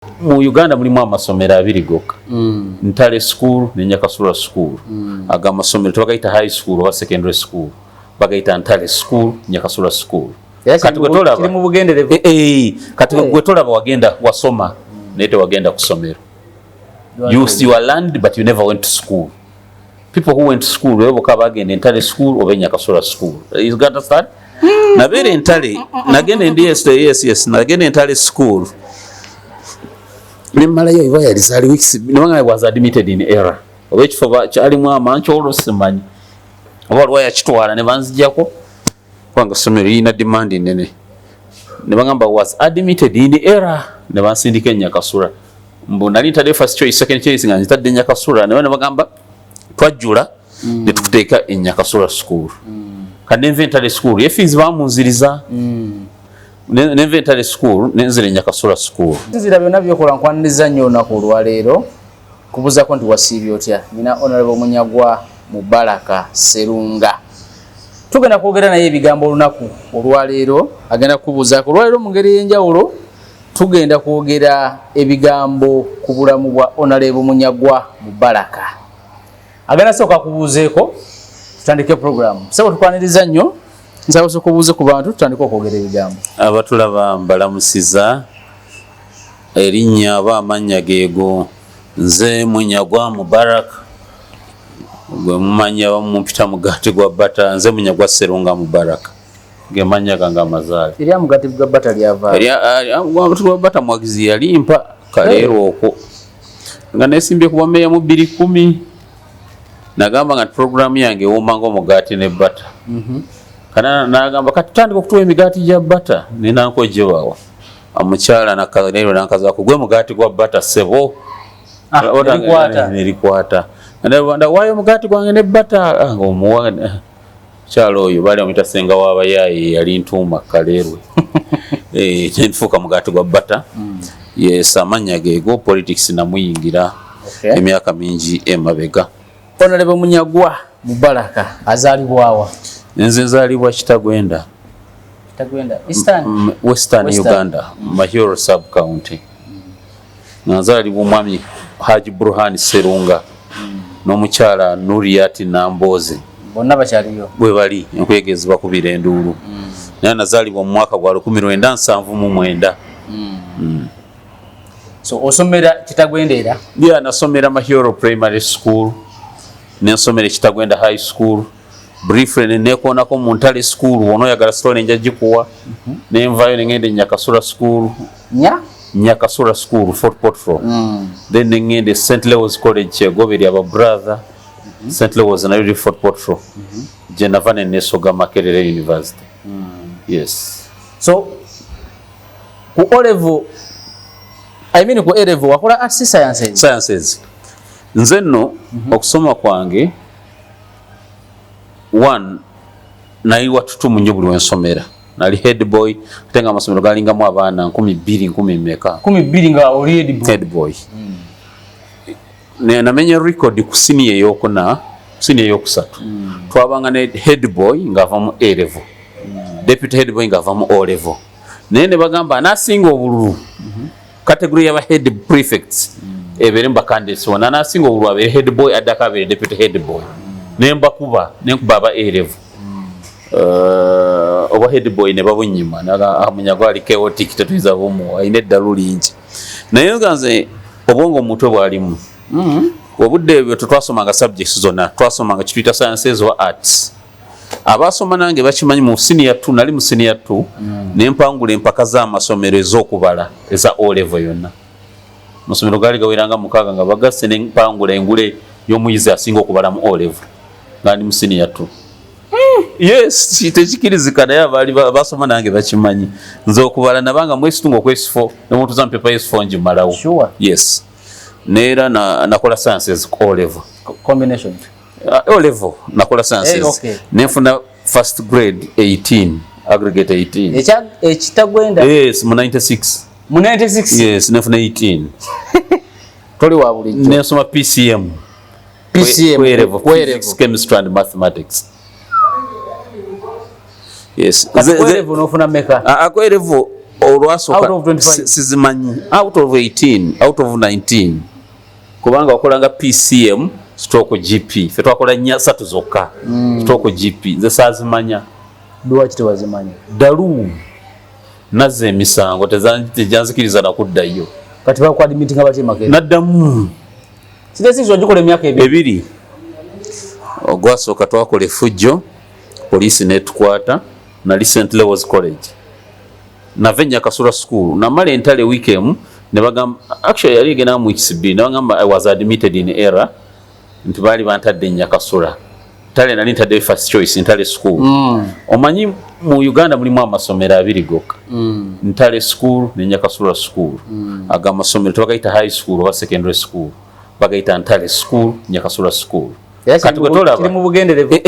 mu Uganda mulimu amasomero abiri gokka. Ntale school ne Nyakasula school. Aga amasomero tebagayita high school oba secondary school. Bagayita Ntale school, Nyakasula school. Kati gwe tolaba kiri mu bugenderevu. Kati gwe tolaba wagenda wasoma nete wagenda kusomero. You learned but you never went to school. People who went to school webo kabagenda Ntale school oba Nyakasula school. You got to start? Nabere Ntale nagenda yes nagenda Ntale school. Nimala yo iba yalizali weeks nanga was admitted in error. Which for chali mu amancho olusimanyi. Oba ya kitwala ne banzijako kwanga somero ina demand nene. Ne bagamba was admitted in error ne bansindika Nyakasula. Mbu nali Ntale first choice second choice nga ntadde Nyakasula ne bagamba twajjula ne tuteeka Nyakasula school. Kane Ntale school yefizi bamunziriza. Ne Ntale school nenzire Nyakasula school. Nzira byonna byokola nkwaniriza nnyo olunaku olwaleero kubuzaako nti wasiibye otya. Nina Honorable Munyagwa Mubaraka Sserunga. Tugenda kwogera naye ebigambo olunaku olwaleero agenda kubuzaako olwaleero mu ngeri y'enjawulo tugenda kwogera ebigambo ku bulamu bwa Honorable Munyagwa Mubaraka. Agenda sooka kubuuzeeko tutandike program. Sebo tukwaniriza nnyo nsabuze kubuuze ku bantu tutandike okwogera ebigambo. Abatulaba mbalamusiza erinnya aba amanya geego nze Munyagwa Mubaraka gwe mumanya bamumpita mugati gwa bata nze Munyagwa Sserunga Mubaraka ge manya ganga amazaali erya mugati gwa bata lyava gwa bata mwagizi yalimpa kaleero okwo nga nesimbye kuba meya mu 2010 nagamba nga program yange womanga omugati ne bata kana nagamba katutandika okutuwa emigaati gya bata ninanko jewawa amukyala nakalero nankaza kugwe mugati gwa bata sebo nilikwata nda wayo mugati gwange ne bata omuwana kyalo oyo bali amita senga w'abayaye yali ntuma kalerwe nfuka mugati gwa bata yes amanya geego politics namuyingira emyaka mingi emabega. Honorable Munyagwa Mubaraka azalibwawa nze nzalibwa Kitagwenda Western Uganda Mahoro sub county. Nazalibwa mwami Haji Burhan Sserunga n'omukyala Nuriyati Namboze bonna bakyaliyo bwe bali enkwegezi bakubira enduulu. Naye nazalibwa mu mwaka gwa 1979. So osomera Kitagwenda era? Bya nasomera Mahoro Primary School n'ensomera Kitagwenda High School. Briefly nekonako mu Ntale school wono yagala story njagikuwa nenvayo ngende Nyakasula school Nyakasula school Fort Portfolio then ngende St. Leo's College Chegoberi aba brother St. Leo's na Fort Portfolio Jenavane Nesoga Makerere University. Yes. So ku O-level ku A-level wakola arts sciences nze nno okusoma kwange one naiwa tutumu nnyo buli wensomera nali head boy tenga amasomero galingamu abaana 12 nga oli head boy. Namenya record ku senior eyokuna senior eyokusatu twabanga ne head boy ngava mu A level deputy head boy ngava mu O level nene bagamba anasinga obululu category ya head prefects ebere mbakandesi wana anasinga obululu abere head boy adaka abere deputy head boy nemba kuba aba A level oba head boy ne babunyima naga Munyagwa ali chaotic tetuiza bomu aine daluli inji naye ganze obongo mutwe bwalimu obudde ebyo twasomanga subjects zonna twasomanga kituyita sciences or arts abasoma nange bakimanyi mu senior 2 nali mu senior 2 nempangula empaka za amasomero ez'okubala eza O level yonna amasomero gali gaweranga mukaga nga bagase nempangula engule y'omuyizi asinga okubala mu O level ngani mu senior 2. Yes, tekikirizika naye abali basoma nange bakimanyi nze okubala nabanga mu S2 ng'okwesifo n'omuntu za mpepa S4 njimalawo. Sure. Yes. Neera nakola sciences O level. Combination. O level nakola sciences. Okay. Nefuna first grade 18, aggregate 18. Kitagwenda? Yes, mu 96. Mu 96? Yes, nefuna 18. Toli wa bulijjo. Nesoma PCM. Physics, chemistry and mathematics. Yes. Akwerevo nofuna meka? Akwerevo olwasoka sizimanyi out of 18 out of 19 kubanga wakolanga PCM stroke GP fe twakola nya 3 zokka stroke GP nze sazimanya lwaki tewazimanya dalu naze emisango tejanzikiriza nakuddayo kati bakwa admit nga bati makere naddamu sidesi wajukole emyaka ebiri ogwasoka twakola efujjo police netukwata na St. Lewis College na Venya Kasura School na male entale weekend ne bagamba actually yali gena mu XB ne bagamba I was admitted in error nti bali bantadde Nyakasura tale nali ntadde first choice ntale school omanyi mu Uganda mulimu amasomero abiri gokka ntale school ne Nyakasura school aga amasomero tebagayita high school oba secondary school bagayita ntale school Nyakasura school kati gwetolaba kiri mu bugenderevu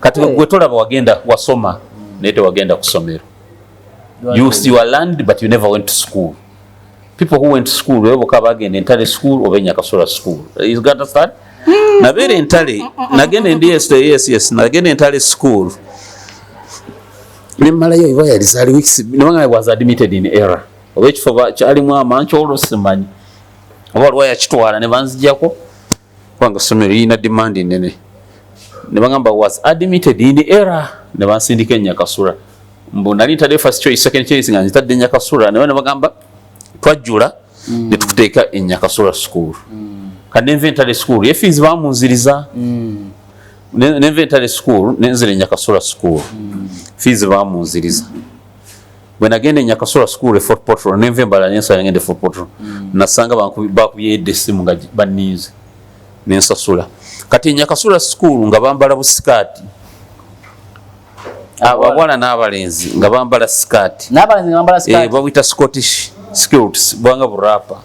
kati gwetolaba wagenda wasoma nete wagenda kusomero you learned but you never went to school. People who went to school webo kabagenda entale school oba Nyakasura school. You got to start na bere entale nagenda yes nagenda entale school nimala yo iba yalizali weeks no I was admitted in error which for chali mu amancho olusimanyi oba lwaya kitwala ne banzijako kwanga somero ina demand nene ne bagamba was admitted in error ne bansindika Nyakasura mbu nali ntadde first choice second choice nga ntadde Nyakasura ne bagamba twajjula ne tukuteeka Nyakasura school kandi inventary school ye fees bamunziriza ne inventary school nenzire Nyakasura school fees bamunziriza bwe nagende Nyakasura school Fort Portal ne November nyensa ngende Fort Portal nasanga bakubye simu nga banize nensasula kati Nyakasura school nga bambala busikati abawala n'abalenzi nga bambala skati n'abalenzi nga bambala skati babita Scottish skirts bwanga burapa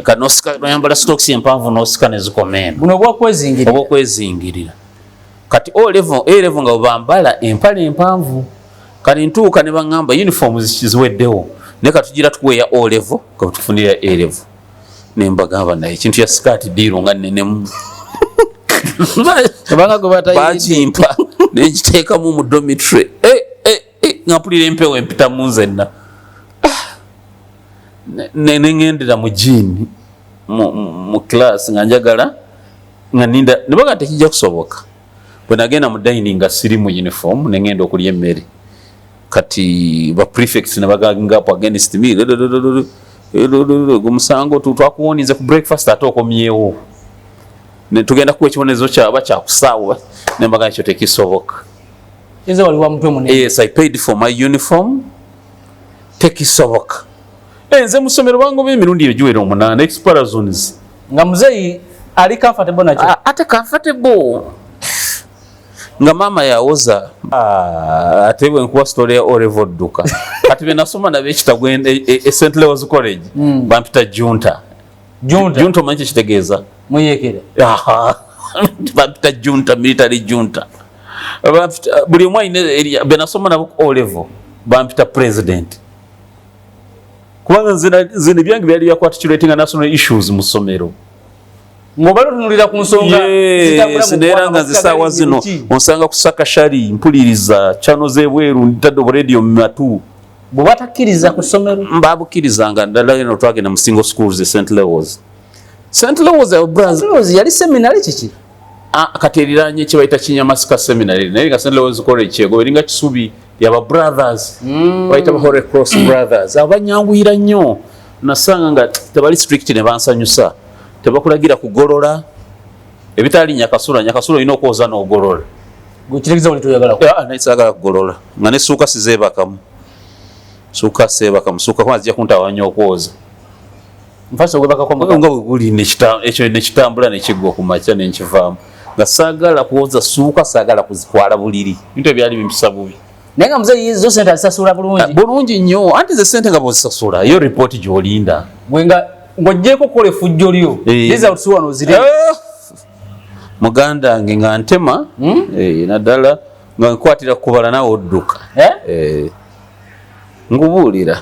kano skati bambala stocks empanvu no skane zikomena buno bwokwezingirira kati O level nga bambala empale empanvu kali ntuuka ne bangamba uniform ziweddewo ne katugira tukweya O level ka tufunira A level nembagamba naye ekintu ya skati diro nga nenemu banga go batayi bachimpa nenjiteka mu dormitory ngapulira empewo empita munzenna nengendera mu jini mu class nganjagala nganinda nibaga tekijja kusoboka bwe nagenda mu dining nga siri mu uniform nengenda okulya emmere kati ba prefects ne baganga po against me gumusango twakuwonize ku breakfast atokomyewo ne tugenda ku ekibonezo kyaba kyakusaawa nembaga ekyo tekisoboka inze wali wa mutwe munene yes I paid for my uniform tekisoboka nze musomero bango b'emirundi egiwera 8 expert zones nga muzeyi ali comfortable nakyo ate comfortable nga mama yawoza ate bwe nkuwa story ya Orevo Duka kati be nasoma na bekitago St. Lewis College bampita junta manchi kitegeeza muyekere bampita junta military junta buli omwe ine be nasoma na Orevo bampita president kubanga zina byange byali byakwatirating national issues mu somero ngobalo tunulira ku nsonga zitambula nga zisawa zino onsanga kusaka shari mpuliriza channel zebweru ntado radio matu bwatakiriza ku somero mbabukirizanga ndala eno twagenda mu single schools St. Lewis Brazil yali seminary chichi akateriranye kibaita Kinyamasika seminary naye nga St. Lewis College chego eringa kisubi yaba brothers baita ba Holy Cross brothers abanyangwira nnyo nasanga nga tebali strict ne bansanyusa tebakulagira kugolola ebitali Nyakasura ino okwoza n'ogolola gukirigiza buli toyagala naisagala kugolola nga ne suuka sizebakamu suuka kwazija kuntawanya okwoza mfasa ogwebaka kwa nga bweguli nekitambula nekigwa ku makya nenkivaamu nga saagala kwoza suuka saagala kuzitwala buliri bintu ebyali bimpisa bubi naye nga muzeeyi zo sente azisasula bulungi nnyo anti ze sente nga bwozisasula yo ripooti gy'olinda ng'ojjeeko kukola effujjo lyo results wano ziri muganda wange nga ntema naddala nga nkwatira kubala nawe odduka ngubuulira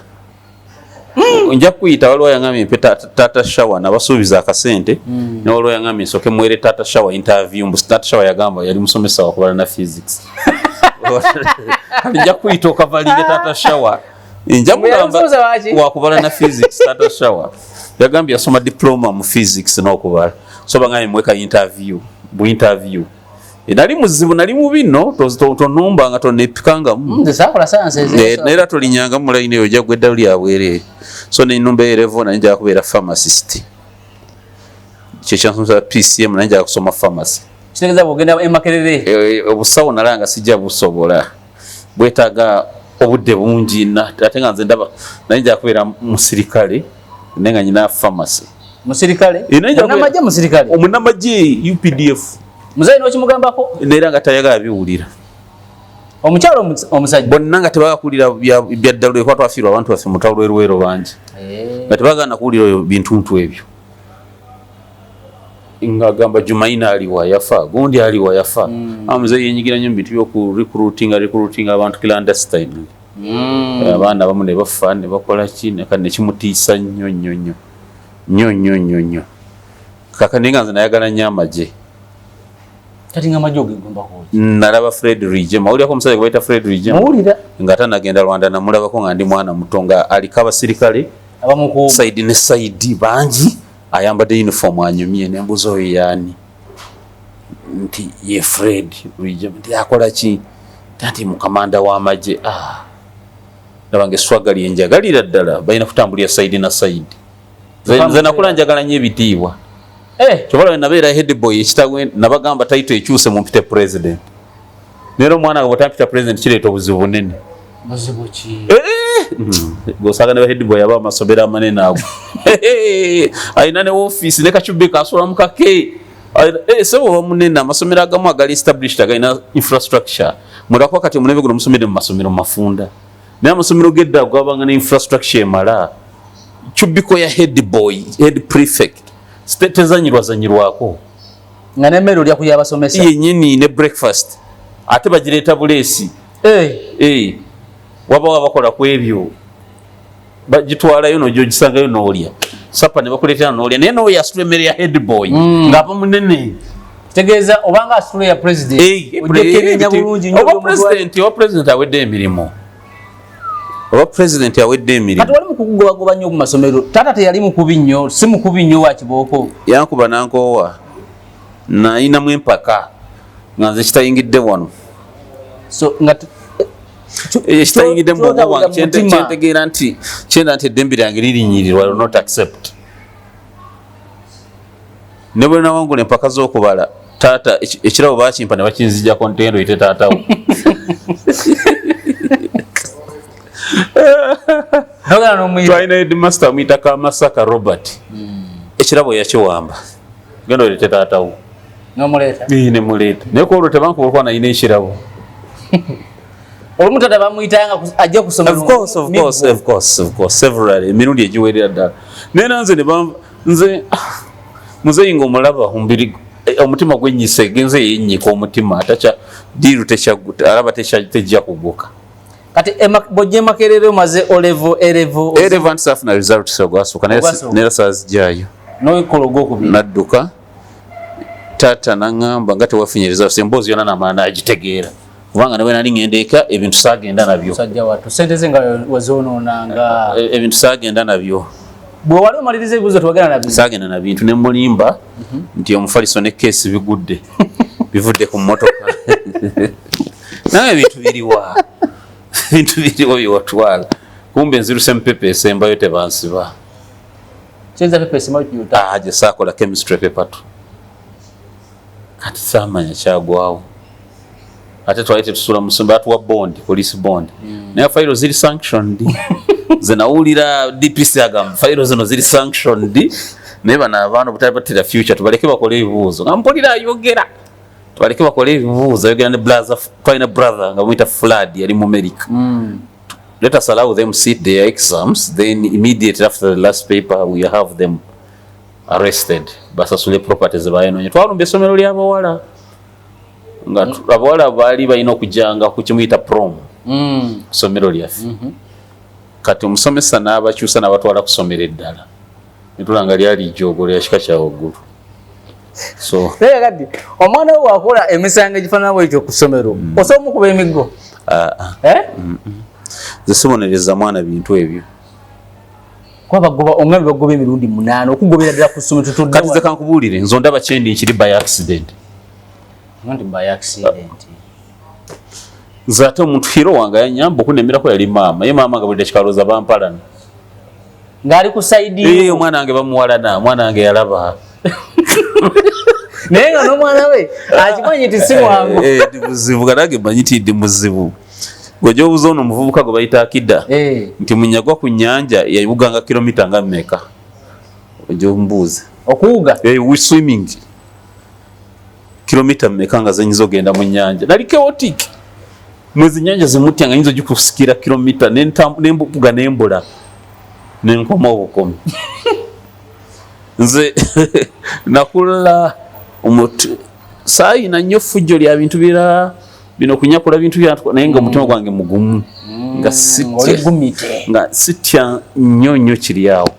nja kuyita waliwo yangambye mpe tata shawa nabasuubiza akasente ne waliwo yangambye nsooke mwere tata shawa interview mbu tata shawa yagamba yali musomesa wakubala na physics kati nja kuyita okavalire tata shawa njamugamba wakubala na physics tata shower yagambye asoma diploma mu physics n'okubala so banganye mweka interview bu interview nali muzibu nali mu bino tonumba nga tonepikanga ndesakola science nera tolinyanga mu line yo jagwe dali abwere so ne numba erevo na nja kubeera pharmacist kyekyansomesa PCM na nja kusoma pharmacy kitegeza bugenda emakerere obusawo nalanga sijja busobola bwetaga obudde bungi ate nga nze ndaba nanja kubeera musirikale nenga nyina pharmacy musirikale namaje musirikale omunamaje UPDF muzayi no kimugambako nera nga tayagala biwulira omukyalo omusajja bonna nga tebagakulira byaddalo ekwa twafiirwa abantu baffe mutalo lwerwero bangi nga tebagana kuwulira bintuntu ebyo nga gamba Jumaina aliwa yafa gundi aliwa yafa amuzayi yenyigira nnyo mu bintu byoku recruiting abantu clandestine abaana abamu ne bafa ne bakola ki ne kimutiisa nnyo kaka nenga nze nayagala nnyo amagye kati nga amagye ogegombako nalaba Fred Rijema mawulirako omusajja gwe bayita Fred Rijema nga ate nagenda Rwanda namulabako nga ndi mwana muto nga aliko abasirikale saidi ne saidi bangi ayambadde uniform anyumye nembuzo oyo yaani nti ye Fred Rijema nti akola ki tanti mukamanda w'amagye nabange swagali enjagalira ddala balina kutambulira saidi na saidi nze nakula njagala nnyo ebitiibwa kyobalaba nabeera head boy ekitagwe nabagamba title ekyuse mu mpite president nero omwana nga bw'otampita president kireeta obuzibu bunene gosanga ne head boy aba amasomero amanene ago alina ne office ne kakyubbe kasula mu kake sebo bamunene amasomero agamu agali established agalina infrastructure mulako kati munebe guno musomere mu masomero mafunda naye amasomero gedda gwabanga ne infrastructure emala kyubbiko ya head boy head prefect tezanyirwako nga nemmere olya kuya abasomesa yennyini ne breakfast ate bagireeta buleesi waba bakola ku ebyo bagitwalayo nojogisangayo n'olya sapa ne bakuleetera n'olya naye n'oyo asitula emmere ya head boy ng'aba munene kitegeeza obanga asitula ya president ojekerenya bulungi oba president awedde emirimu kati wali mukugobagoba nnyo mu masomero taata teyali mukubi nnyo si mukubi nnyo wa kibooko yankuba nankoowa nayinamu empaka nga nze kitayingidde wano ekitayingidde mu bwongo bwange kyentegeera nti kyenda nti eddembe lyange lirinyirirwa not accept ne bwe nawangula empaka z'okubala taata ekirabo bakimpa ne bakinzijjako ntendo yite taatawo twalina headmaster amuyita Kamasaka Robert ekirabo yakiwamba genda olete taatawo nemuleeta naye kuolwo tebankuba olwokuba nayina ekirabo olumu tata bamuyitanga ajja kusoma of course several emirundi egiwerera ddala naye nanze nze muzeyi ng'omulaba omutima gwenyise genze yennyika omutima ataca diiru alaba tejja kuguka kati bojje makerere maze elevo anti safuna results ogwasooka nera saazijjayo nadduka taata naŋŋamba nga tewafunye results emboozi yonna namala nagitegeera kubanga nawe nali ŋŋenda eka ebintu saagenda nabyo ebintu saagenda nabyo bwe wali omaliriza ebibuuzo tewagenda nabyo saagenda na bintu ne mulimba nti omufaliso ne keesi bigudde bivudde ku mmotoka nawe ebintu biriwa bintu biriwo byewatwala kumbe nziruse mupepe esembayo tebansiba gye saakola chemistry pepatu kati saamanya kyagwawo ate twali tetusula musumba batuwa bond police bond naye fayiro ziri sanctioned ze nawulira DPC agamba fayiro zino ziri sanctioned naye bano abaana butali batera future tubaleke bakole ebibuuzo nga mpulira ayogera tubaleke bakole ebibuuzo ayogera ne twalina brother nga bamuyita Flood yali mu America let us allow them sit their exams then immediately after the last paper we have them arrested basasule properties bayenonye twalumba essomero ly'abawala nga abawala baali balina okujjanga ku kimuyita prom ssomero lyaffe kati omusomesa n'abakyusa n'abatwala kusomera eddala netulanga lyali ijoogo lya kika kya waggulu so kati omwana we wakola emisango egifaanana bwekyo ku ssomero osobola omukuba emiggo zisibonereza mwana bintu ebyo kwa bagoba omwami bagoba emirundi 8 okugobera ddala ku ssomero tutudde kati ze kankubuulire nzo ndaba kyendi nkiri by accident nze ate omuntu hiro wange yanyamba okunemerako yali maama ye maama nga bulidde kikaloza bampalana ng'ali ku saidi omwana wange bamuwalana mwana wange yalaba naye nga n'omwana we akimanyi nti si mwangu ndi muzibu ganange manyi ti ndi muzibu gwejo obuza ono omuvubuka gwe bayita akida nti munyagwa ku nnyanja yayibuganga kilomita nga mmeka gwejo mbuuze okuwuga swimming kilomita mmeka nga zenyiza ogenda mu nnyanja nali chaotic mwezi nnyanja zimutya nga nyinza ogikusikira kilomita nembuga nembula nenkoma obukomi nze nakula saayina nnyo ffujjo lya bintu birala bino kunyakula bintu byatwa naye nga omutima gwange mugumu nga sitya nnyo kiri awo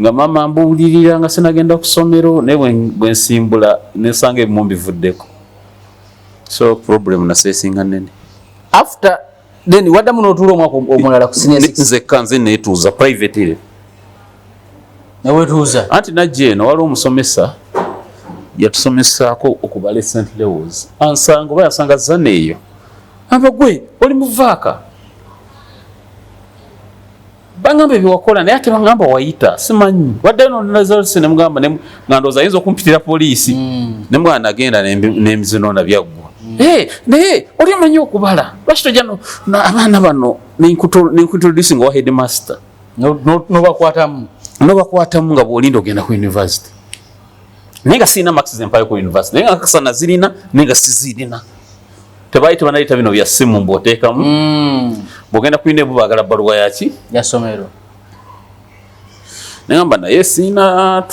nga maama mbuulirira nga sinagenda ku ssomero naye bwe nsimbula nesanga ebimu bivuddeko so problem naseesinga nnene after then waddamu n'otuula omwaka omulala ku senior 6 nzekka nze neetuuza private newetuuza anti najja eno waliwo omusomesa yatusomesaako okubala St. Lewis ansanga oba yasanga zana eyo aba gwe oli muvaaka bangamba ebyewakola naye ate bangamba wayita simanyi wadde nonazalse nemugamba nga ndooza ayinza okumpitira poliisi nemugamba nagenda n'emizinona byaggwa naye oli amanyi okubala lwaki tojja abaana bano ninkuintroducing owa headmaster nobakwatamu nga bwolinda ogenda ku university naye nga sirina maxi zempayo ku university naye nga kakasana zirina naye nga sizirina tebaali tebanayita bino bya ssimu mbwoteekamu bwogenda kwine bubagala baluwa yaki yasomero nagamba naye sirina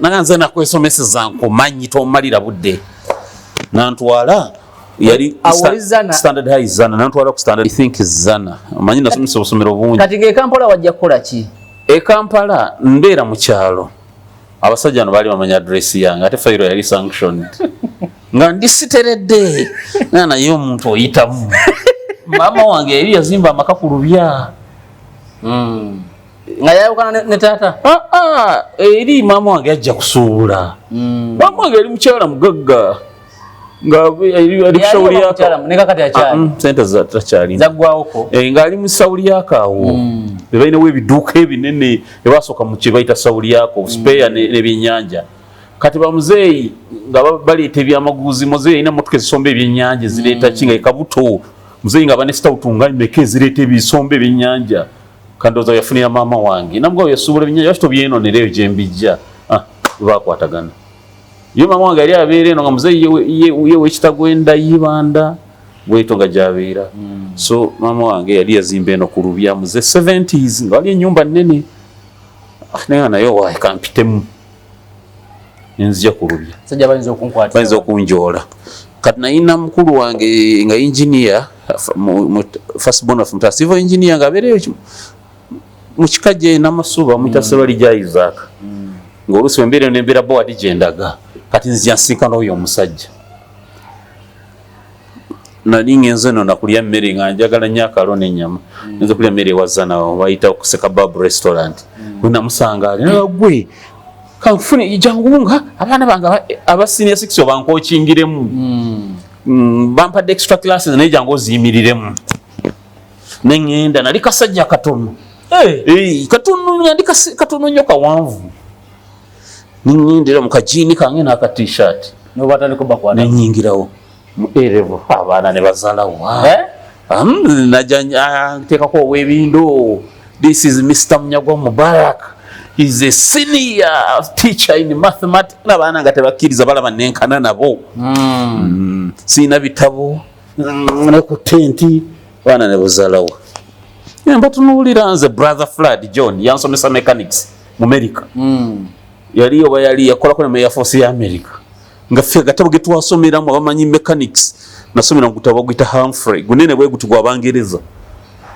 naga nze nakwesomeseza nkumanyi tomalira budde nantwala yali standard high zana nantwala ku standard I think zana amanyi nasomesa obusomero bungi kati ge Kampala wajja kukola ki Kampala mbeera mu kyalo abasajja bano baali bamanya address yange ate fayiro yali sanctioned nga ndisiteredde naye omuntu oyitamu maama wange yali yazimba amaka ku lubya nga yayawukana ne taata eri maama wange yajja kusuubula maama wange yali mukyala mugagga sente takyalina ng'ali mu sawuliyako awo bebalinawo ebiduuka ebinene ebasooka mu kyebayita sawuliyako speya n'ebyennyanja kati bamuzeeyi nga baleeta ebyamaguzi muzeeyi alina motoka ezisomba ebyennyanja ezireeta ki nga ekabuto muzeeyi nga banesitawutunga meka ezireeta ebisomba ebyennyanja kandooza yafunira maama wange namugabo yasuubula ebyennyanja lwaki tobyenonereyo gye mbijja bakwatagana yo mama wange yali abeera eno nga muzeeyi ye wekitagwenda yibanda bweto nga gyabeera so mama wange yali yazimba eno ku lubya muze 70s nga wali ennyumba nnene naye naye waaye kampitemu nenzija ku lubya bayinza okunjoola kati nayina mukulu wange nga engineer first born of Mutara civil engineer nga abeereyo mu kikaje n'amasuba muyita Sebali gya Isaac ng'oluusi wembeera nembeera board gyendaga kati nzija nsinkana oyo omusajja nali ngenze eno nakulya mmere nga njagala nnyo akalo n'ennyama nze kulya mmere ewazanawo bayita okuseka Bab restaurant bwe namusanga ali gwe kanfune jangunga abaana bange aba senior 6 obankokingiremu bampadde extra classes naye jangu oziyimiriremu neŋŋenda nali kasajja katono katono nnyo kawanvu niŋŋendera mu kajiini kange n'aka t-shirt nenyingirawo mu erevo abaana ne bazalawo najateekako ow'ebindo this is Mr. Munyagwa Mubarak is a senior teacher in mathematics n'abaana nga tebakkiriza balaba nenkana nabo siina bitabo ne ku tenti abaana ne bazalawo mbatunuulira nze brother Flood John yansomesa mechanics mu America yali oba yali yakolako ne Air Force ya America nga ffe agatabo ge twasomeramu abamanyi mechanics nasomera mu gutabo guyita Humphrey gunene bwe guti gw'Abangereza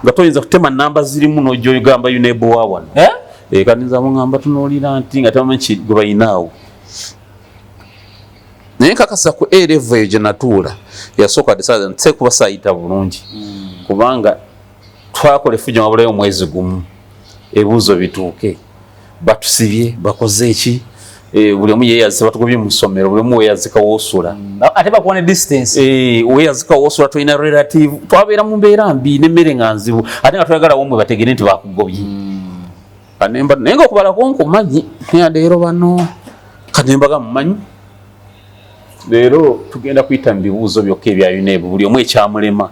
nga toyinza kutema namba zirimu n'ojogamba unable wa wano kaninza mungamba tunuulira nti nga tamanyi gwe bayinaawo naye kakasa ku A-level eyo gye natuula yasooka desaaza nti sekuba saayita bulungi kubanga twakole fujja mabulayo mwezi gumu ebuuzo bituuke batusibye bakoze eki buli omu yeeyazika batugobye mu ssomero buli omu weeyazika woosula ate bakuwa ne distance weeyazika woosula tolina relative twabeera mu mbeera mbi n'emmere nga nzibu ate nga twagala womwe bategere nti bakugobye naye nga okubalako nkumanyi leero bano kanembaga mumanyi leero tugenda kuyita mu bibuuzo byokka ebya UNEB buli omu ekyamulema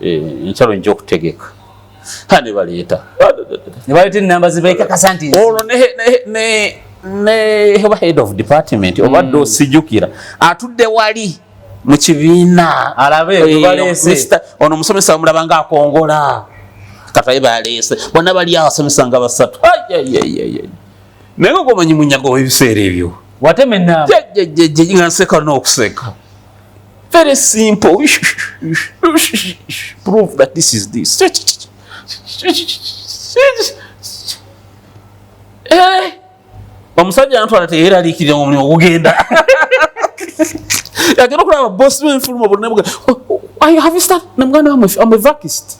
enkyalo nja okutegeka ne baleeta enamba zibaikakasa nti olwo ne head of department obadde osijjukira atudde wali mu kibiina ono omusomesa bamulaba nga akongola kataye baleese bonna bali abasomesa nga basatu naye nga gomanyi munyago w'ebiseera ebyo watema enamba nga nseka n'okuseka very simple prove that this is this omusajja yantwala teyeeraliikirira mu mulimu ogugenda yagenda okulaba bosi w'enfuluma bonna have you started namuganda I'm a vacist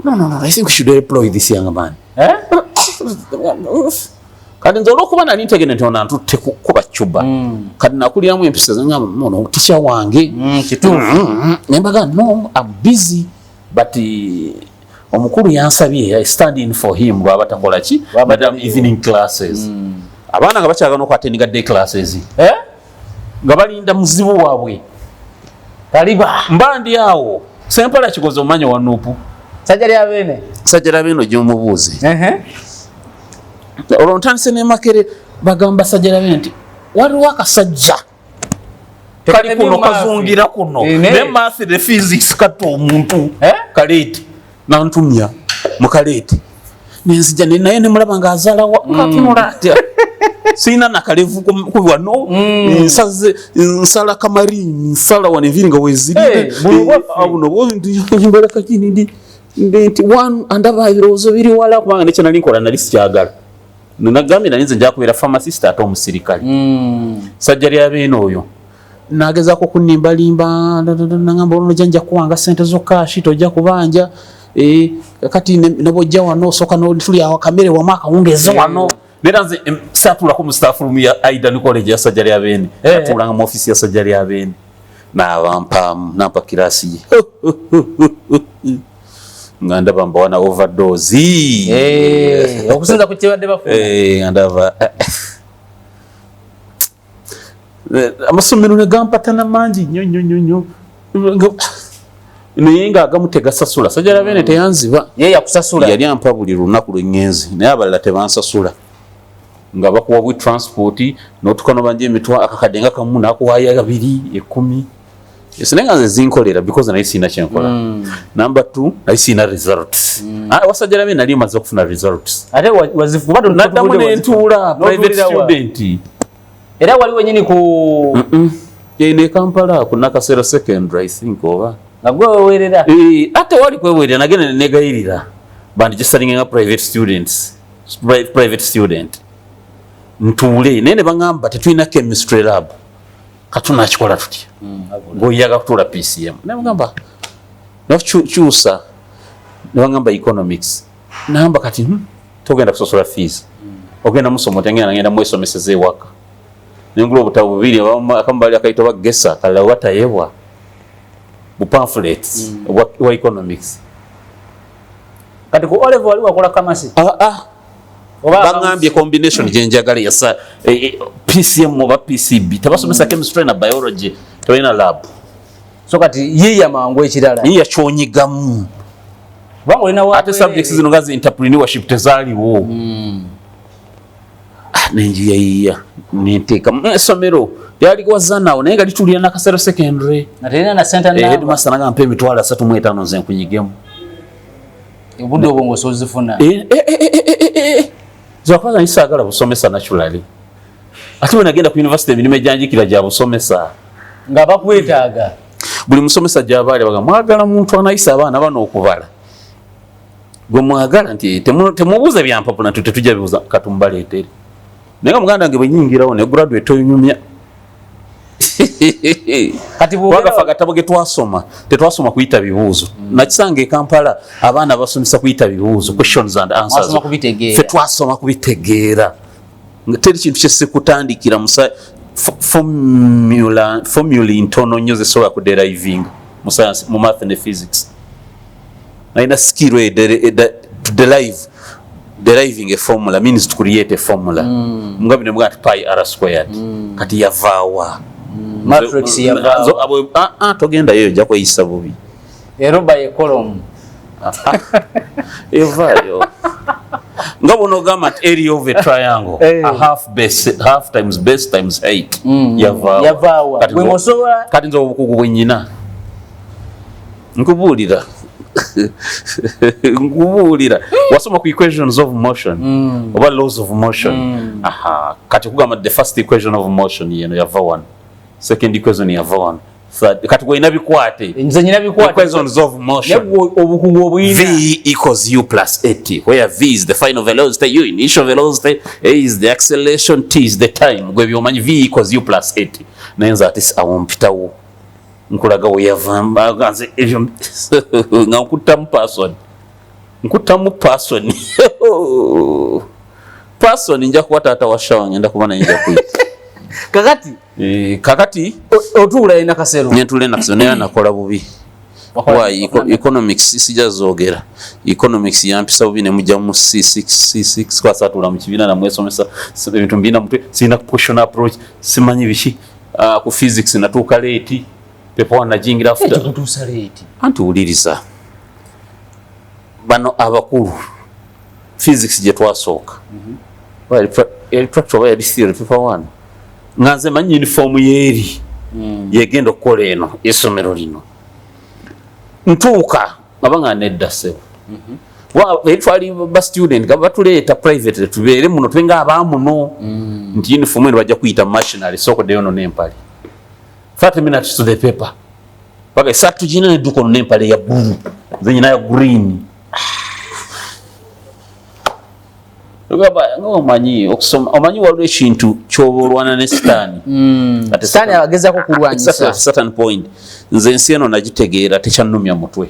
no I think we should employ this young man kati nze olwokuba nali ntegene nti ona ntutte kuba cuba kati nakuliramu empisa zangamba ono tisha wange kituufu nembaga no I'm busy but omukulu yansabye I stand in for him bwaba takola ki madam evening classes abaana nga bakyagana okwatendiga day classes nga balinda muzibu waabwe taliba mba ndi awo sempala kikoze omanyi wa Nuupu sajja lya beene gy'omubuuze olwo ntandise ne Makere bagamba sajja lya beene nti waliwo akasajja kali kuno kazungira kuno ne math ne physics katta omuntu kaleeti nantumya mu kaleeti nenzija naye ne mulaba ng'azaala katunula atya sina nakalevu ku wano nsala kamarini nsala wano enviri nga weezirire buno bwembalaka kini ndi one andaba ebirowoozo biri wala kubanga nekyo nali nkola nali sikyagala nagambye nali nze nja kubeera pharmacist ate omusirikale sajja lya beene oyo nagezaako kunimbalimba nagamba olwo nojja nja kuwanga sente zokaashi tojja kubanja kati nabojja wano osooka tuli awo akamere wamu akawungeeze wano nera nze saatuulako mu staff room ya Aidan College ya sajja lya beene atuulanga mu office ya sajja lya beene nampa kiraasi ye nga ndaba mbawana overdose okusinza ku kibadde bafuna ndaba amasomero ne gampatana mangi nnyo naye nga agamu tegasasula sajja lya beene teyanziba ye yakusasula yali ampa buli lunaku lwengenzi naye abalala tebansasula nga bakuwa bwi transport n'otukono banje emitwa akakadde nga kamu nakuwaayo 2 10 esinenga nze zinkolera because naye sina kyenkola number 2 naye sina results wasajja lya beene nali maze okufuna results ate wazifuba naddamu nentuula private student era wali wenyini ku ne Kampala ku Nakasero secondary I think oba nagwe wewerera ate wali kwewerera nagenda negayirira bandi gisalinga nga private student ntuule naye ne baŋŋamba tetulina chemistry lab katunakikola tutya ng'oyaga kutuula PCM naye bagamba nakyusa ne baŋŋamba economics namba kati togenda kusosola fees ogenda musomo tengenda nagenda mwesomeseza ewaka nengula obutabo bubiri akamu bali akaita bagesa kalala watayebwa bu pamphlets wa economics kati ku olevo wali wakola kamasi bangambye combination gyenjagala yasa PCM oba PCB tebasomesa chemistry na biology tolina lab so kati yiya mangu ekirala yiya kyonyigamu bango lina wa ate subjects zino ngazi entrepreneurship tezaaliwo nenjiya ninteeka esomero lyali wazanawo naye nga litulira Nakasero secondary naterina na center namba headmaster nagamba emitwalo 35 nze nkunyigemu obudde obwo ng'osozifuna zakwaza nisagala busomesa naturally ate bwe nagenda ku university emirimu egyanjikira gya busomesa nga bakwetaaga buli musomesa gy'abaali baga mwagala muntu anayisa abaana bano okubala gwe mwagala nti temubuuza byampapula nti tetujja bibuuza katumbaleetere naye nga muganda wange bwe nyingirawo ne graduate oyunyumya kati bwagafa gatabo getwasoma tetwasoma kuyita bibuuzo nakisanga e Kampala abaana basomesa kuyita bibuuzo questions and answers twasoma kubitegeera teri kintu kyesikutandikira musa formula intono nnyo zesobola kuderiving mu science mu math and physics naina skill to deriving a formula means to create a formula mugabi nemugamba ati pi r squared kati yavaawa matrix yavaawa togenda yeyo ojja kweyisa bubi eroba ye column evaayo nga bono ogamba nti area of a triangle a half times base times height yavaawa kati nze obukugu bwenyina nkubuulira wasoma ku equations of motion oba laws of motion kati kugamba the first equation of motion yeno yava 1 second equation yava 1 kati gwina bikwate nze nyina bikwate equations of motion obukugu obuyina v equals u plus at where v is the final velocity, u initial velocity, a is the acceleration, t is the time gwe byomanyi v equals u plus at nayenza ati awompitawo nkulaga weyavamba ganze ebyo nga nkutamu person nja kuwa taata wa shawa ngenda kubana nja kuyita kakati otula ina kasero nyentule na kasero naye nakola bubi why economics sijazoogera economics yampisa bubi ne mujja mu C6 kwa satula mu kibina na mwesomesa ebintu mbina mutwe sina question approach simanyi bishi ku physics natuuka late pepo wanajingira after kutuusa late antuwuliriza bano abakulu physics je twasooka electron yali theory paper 1 nganze manyi uniform yeri yegenda okukola eno esomero lino ntuuka abanga nedda sebo twali ba student nga batuleeta private tubeere muno tubenga abamuno nti uniform eno bajja kuyita machinery sokoddeyo no n'empale 30 minutes to the paper baga satu jina ne duko n'empale ya blue zenyina ya green omanyi okusoma omanyi waliwo ekintu kyobolwana ne sitaani ate sitaani abagezako kulwanyisa certain point nze ensi eno nagitegeera tekyannumya mutwe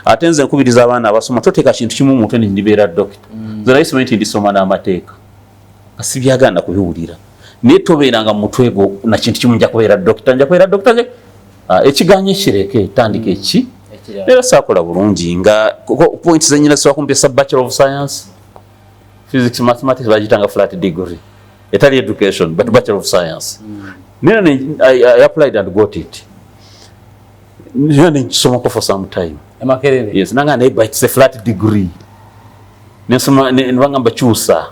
ate nze nkubiriza abaana abasoma toteeka kintu kimu mutwe ndibeera dokita nze naye nti ndisoma n'amateeka asibyaganda kubiwulira naye tobeeranga mutwe gwo na kintu kimu nja kubeera dokita ekiganyo ekireke tandika eki era saakola bulungi nga point zenyina sobola kumpesa bachelor of science physics mathematics bajitanga flat degree etali education but bachelor of science I applied and got it nisoma for some time Makerere yes nanga ne but it's a flat degree nisoma nibangamba chusa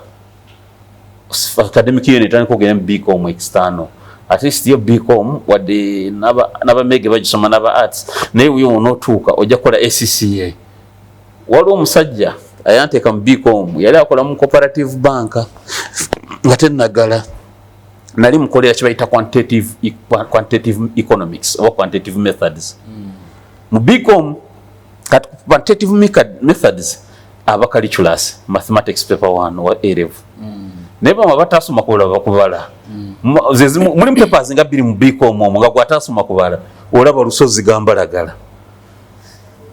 academic unit and kugenda BCom external at least your BCom wade naba mege bajisoma naba arts naye uyo onotuuka ojja kola ACCA waliwo omusajja ayanteka mu BCom yali akola mu cooperative bank nga tenagala nali mukolera kibayita quantitative economics or quantitative methods mu BCom kat quantitative methods aba calculus mathematics paper 1 or A level neba mabatasoma kubala muri papers nga biri mu BCom nga gwatasoma kubala olaba lusozi gambalagala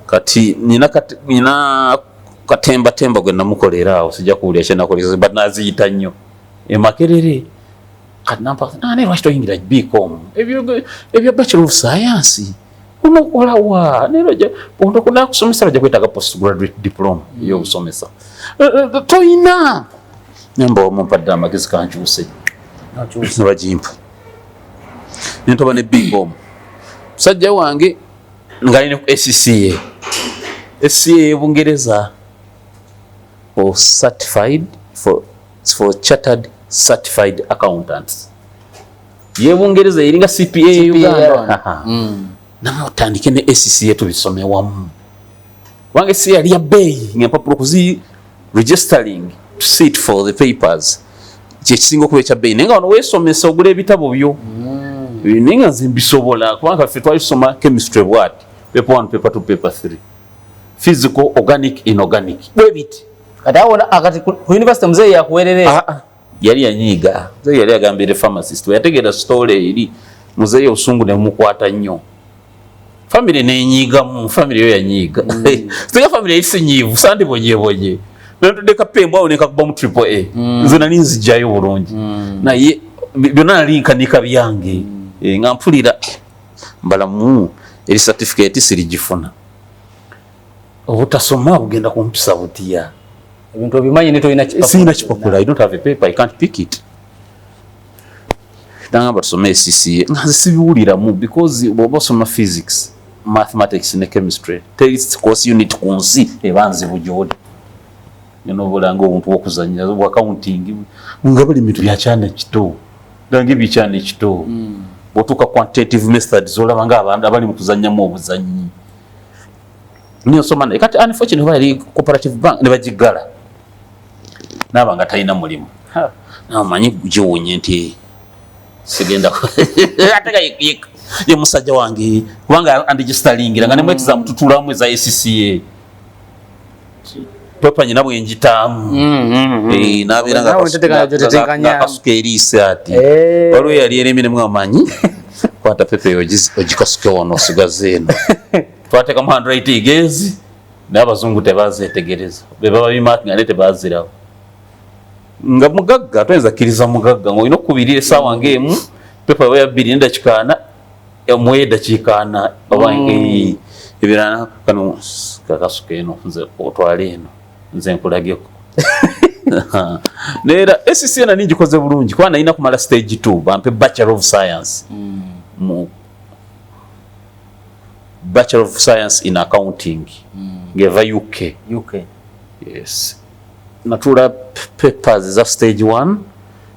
kati nina katemba gwe namukolera awo sijja kuwulira kye nakoleza but naziyita nnyo Makerere kati nampa ne lwaki toyingira BCom ebyo bachelor of science unokola wa neroja ondo kuna kusomesa bajja kwetaga postgraduate diploma y'obusomesa toyina nembo mumpadde amagezi kankyuse nabajimpa nentoba ne BCom musajja wange ngalina ku SCCA y'Obungereza for certified for chartered certified accountants y'Obungereza eringa CPA Uganda namutandike ne SCCA tubisome wamu wange si yali ya bay ngempapuro kuzi registering to sit for the papers kyekisinga kubecha bay nenga wano wesomesa ogula ebitabo byo nenga zimbisobola kubanga ffe twalisoma chemistry bwat paper 1 paper 2 paper 3 physical organic inorganic bwebiti kati awona akati ku university mzee yakuwerere yali yanyiga mzee yali agambire pharmacist yategera story eri muzeeyo obusungu ne mukwata nnyo family nenyigamu family yo yanyiga singa family esinyivu sandi bonyebonye natudeka pembo awo nekakuba mu triple A nze nali nzijayo bulungi naye byonna nalinkanika byange nga mpulira mbalamu eri certificate sirigifuna obutasoma bugenda kumpisa butya ebintu obimanyi ne toyina kipapula I don't have a paper I can't pick it nangamba tusome CCA nga sibiwuliramu because bwoba osoma physics mathematics ne chemistry test course unit ku nsi ebanzi bujodi bulanga obuntu bwokuzannya bwa accounting nga buli bintu byakyana kito dange bikyana kito botuka quantitative methods olaba nga abantu abali mu kuzannyamu obuzannyi niyo soma kati unfortunately bali cooperative bank ne bagigala nabanga talina mulimu namanyi giwonye nti sigenda ataka ye musajja wange kubanga andigistalingira nga ne mu exam tutulamu za ACCA papa nyina bwenjitamu nabiranga kasuka eriise ati waliwo yali eremire mwamanyi kwata pepe ogikasuke wano osigaze eno twateka mu handwriting gezi n'abazungu tebazetegereza bebaba bimakinga ne tebazirawo nga mugagga toyinza kkiriza mugagga ng'olina okubirira essaawa ng'emu pepa ya 2 n'eddakiika 4 omuwa eddakiika 4 obange ebirana kano kakasuka eno nze otwale eno nze nkulageko neera SCA nani ngikoze bulungi kuba nalina kumala stage 2 bampe Bachelor of Science Bachelor of Science in Accounting ngeva UK yes natula papers za stage 1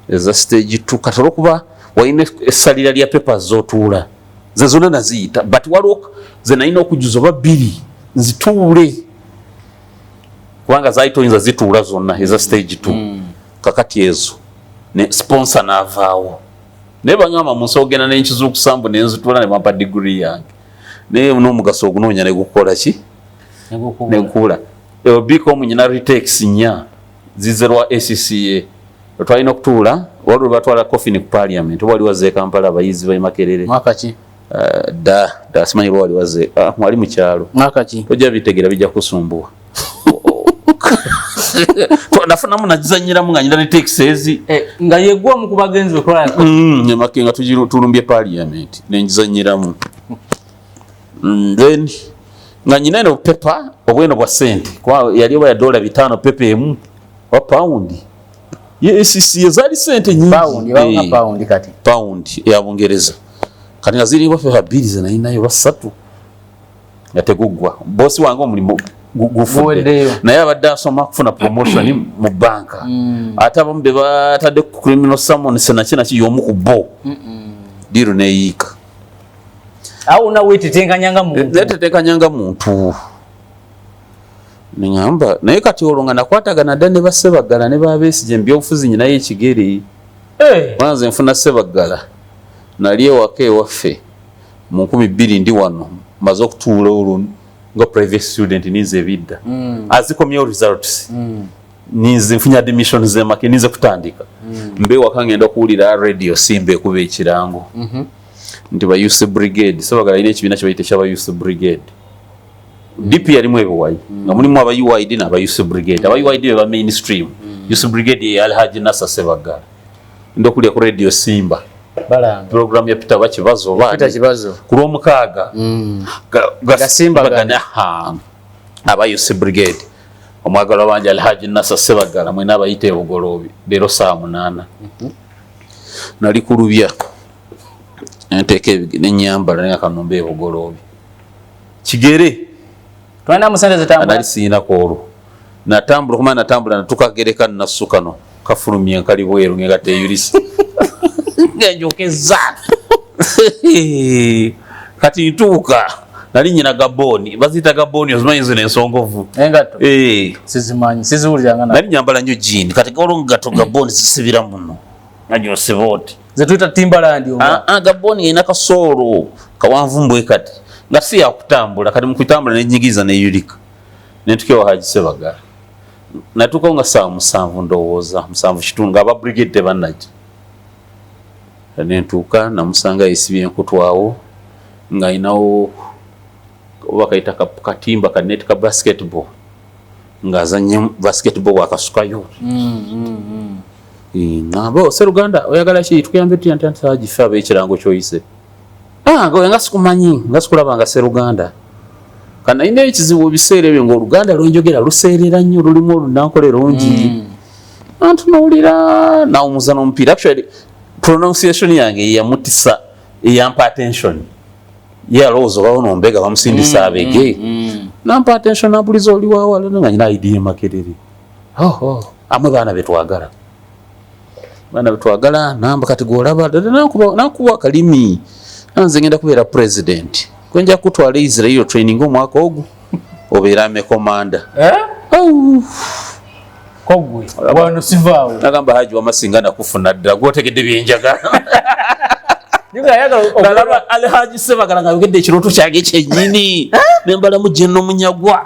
za stage 2 katolo kuba waine esalira lya papers zotula ze zona naziyita but waliwo ze nalina okujuza oba 2 nzituule kubanga zaitoyinza zituula zonna eza stage 2 kakati ezo ne sponsor n'avaawo naye bangamba mu nsi ogenda n'enkizuukusambu nenzituula ne bampa degree yange naye n'omugaso ogunoonya ne gukola ki ne gukula bikomu nyina retakes nya zizerwa ACCA twalina okutuula waliwo batwala coffin ku parliament wali waze Kampala abayizi ba Makerere mwaka ki da simanyi wali waze mwali mu kyalo mwaka ki tojja bitegera bijja kusumbuwa nafuna munagizanyira nga nyina retakes nga yegwa mu kubagenzi bekola makenga tulumbye parliament nenjizanyiramu then nga nyina no paper obweno bwa sente kwa yali wa $5 pepe emu wa pound ye ACCA zali sente nyingi pound kati pound ya Bungereza kati ngaziri wa feha bilize na inayo basatu yategugwa bosi wangu mulimo gufude na yabadde asoma kufuna promotion mu banka ate abambe batadde ku criminal summon sena kina kiyomu ku bo diro neyika au na wetitenkanyanga muntu tetekanyanga muntu ningamba naye kati olonga nakwatagana dane basebagala ne babesije mbyofuzi nyina y'ekigeri banze nfuna sebagala nali ewake waffe mu 2002 ndi wano maze okutuula olwo nga private student nize bidda azikomye results nize nfunya admission ze make nize kutandika mbe wakangenda kuwulira radio simbe kuba ekirango nti ba youth brigade sebagala ine ekibiina kye bayita youth brigade DP yalimu ebiwayi nga mulimu aba UID n'aba youth brigade aba UID beba mainstream youth brigade ya Alhaji Nasa Sebagala ndokulya ku radio Simba balanga program ya Peter Bakibazo Peter Kibazo ku Lwomukaaga ga Simba gana aba youth brigade omwagala wanje Alhaji Nasa Sebagala mwena abayite ebugolobi lero saa 8 nali kulubya nteke n'enyambala nga kanombe ebugolobi kigere twana musande zetamba nali sina kolo natambula kuma natambula natukagereka nasukano kafulumye nkali bweru ngega teyulisi ngejokeza kati ntuka nali nyina Gaboni bazita Gaboni ozimanyizo n'ensongovu engato sizimanyi siziwuliranga nali nyambala nnyo jini kati kolo ngato Gaboni zisibira muno nanyo seboti zetuita Timbaland Gaboni ina kasoro kawanvu mbwe kati nga si yakutambula kati mukutambula n'enyigiza n'eyulika netukewa Haji Sebagala natuka nga saa 7 ndowooza 7 kitunga aba brigade banaji nentuuka namusanga yesibye enkutwawo ng'ayinawo oba kayita katimba kaneti ka basketball ng'azanye basketball wakasukayo nabo Sseruganda oyagala ki tukuyambe tutya ntagife ab'ekirango kyoyise nga sikumanyi nga sikulaba nga Sseruganda kana ine ekizibu biseera ebyo ng'Oluganda lwenjogera luseerera nnyo lulimu olunankole lungi antunuulira nawumuza n'omupiira actually pronunciation yange yamutisa eyampa attention yalowooza obawo nombega bamusindisa abege nampa attention nabuliza oli waawala nga nyina idea makerere amwe baana betwagala namba kati gwolaba nakuba kalimi nanze ngenda kubeera president kwenja kutwala Israel training omwaka ogu obeera me commander kogwe wano sivaawo nagamba Haji Wamasinga nakufuna ddala gwotegedde byenjagala ngalaba Alhaji Ssebaggala nga bigedde ekirooto kyange kyennyini nembalamu General Munyagwa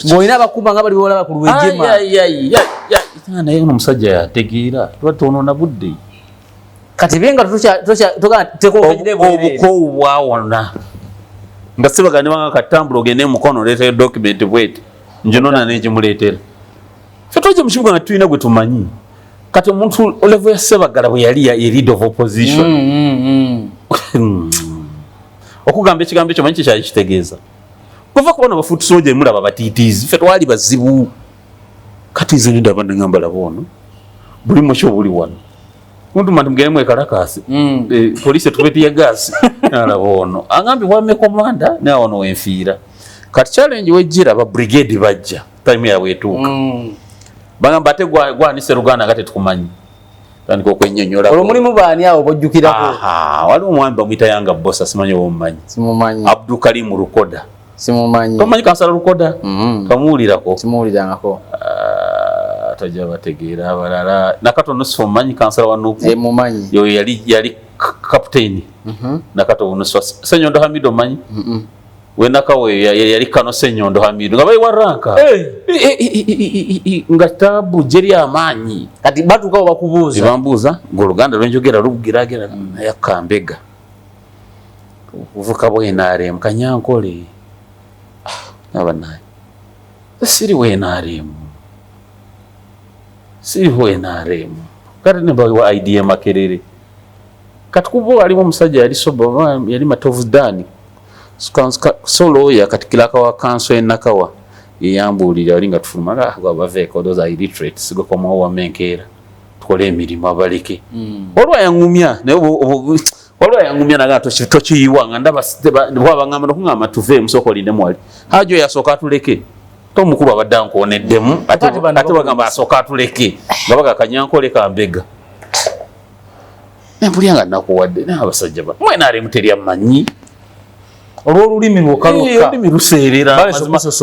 ng'olina abakuba nga bali bolaba ku Lwejema naye ono omusajja yategeera tuba tonoona budde kati benga obukoowu bwawona nga Ssebaggala nebanga katambula ogende mukono oleetera document bweti njonona negimuleetera ffe twajja mu kibuga nga tulina gwe tumanyi kati omuntu olevo ya Ssebaggala bwe yali ye leader of opposition okugamba ekigambo ekyo manyi kyekyali kitegeeza kuva kubona bafuuti soja emulaba batiitiizi ffe twali bazibu kati nze ndaba nengamba laba ono buli mukyo buli wano muntu mati mugende mwekalakaasi poliisi etubetiye gaasi nalaba ono agambye bwame komanda naye ono wenfiira kati challenge wejjira ba brigade bajja time yaabwe etuuka bagamba ate gwani Sseruganda nga tetukumanyi tandika okwennyonnyola olwo mulimu baani awo bojjukirako waliwo omwami bamuyita Yanga Bossa simanyi oba mumanyi Abdul Karim Rukoda simumanyi tomanyi kansala Rukoda kamuwulirako simuwulirangako tajja bategeera abalala nakatono sifo mumanyi kansala wa Nuupu mumanyi yo yali captain nakatono Nuupu Ssenyondo Hamidu omanyi wenakawe yali Kano Ssenyondo Hamidu nga bayiwa ranka nga tabu jeri amaanyi kati batukawo bakubuuza bambuuza ng'Oluganda lwenjogera lugiragera naye Kambega uvuka bwenaaremu Kanyankole abanaye siri wenaaremu kati ne bayiwa idea makerere kati kubo alimu omusajja yali soba yali Matovu Dani solo ya katikilaka wa kanso enakawa yeyambulira ali nga tufuluma baveeko those are illiterate sigo komawo wamenkeera tukole emirimu abaleke olwayangumya naga tokiyiwa nga ndaba bwabangamba nokungamba tuve musoko linde mwali Hajo yasooka atuleke tomukuba abadde ankoneddemu ate bagamba asooka atuleke nga baga Kanyankole Kambega nempulyanga nakuwadde n'abasajja mwena ali muteri amanyi olw'olulimi lwokalokka olulimi luseerera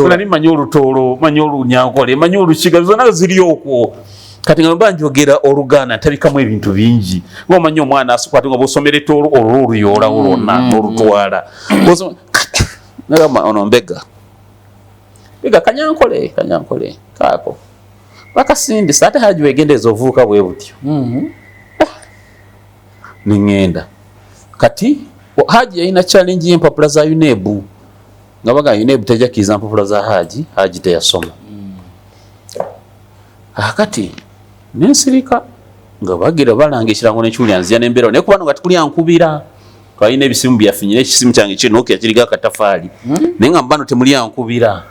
nali manyi olutoolo manyi Olunyankole manyi Olukiga zonna ziri okwo kati nga mba njogera Oluganda ntabikamu ebintu bingi ng'omanyi omwana asikwate nga bw'osomera ettoolo olwo oluyoolawo lwonna n'olutwala nagamba ono mbega Kanyankole kaako bakasindisa ate Haji wegendeeza ovuuka bwe butyo ningenda kati Haji yalina challenge y'empapula za UNEB nga baga UNEB tejakkiza mpapula za Haji teyasoma kati nensirika nga bagira balanga ekirango nekyulya nzija nembeerawo naye kubano nga tikulya nkubira twalina ebisimu byafinyira ekisimu kyange Nokia kiriga akatafaali naye nga mbano temulya nkubira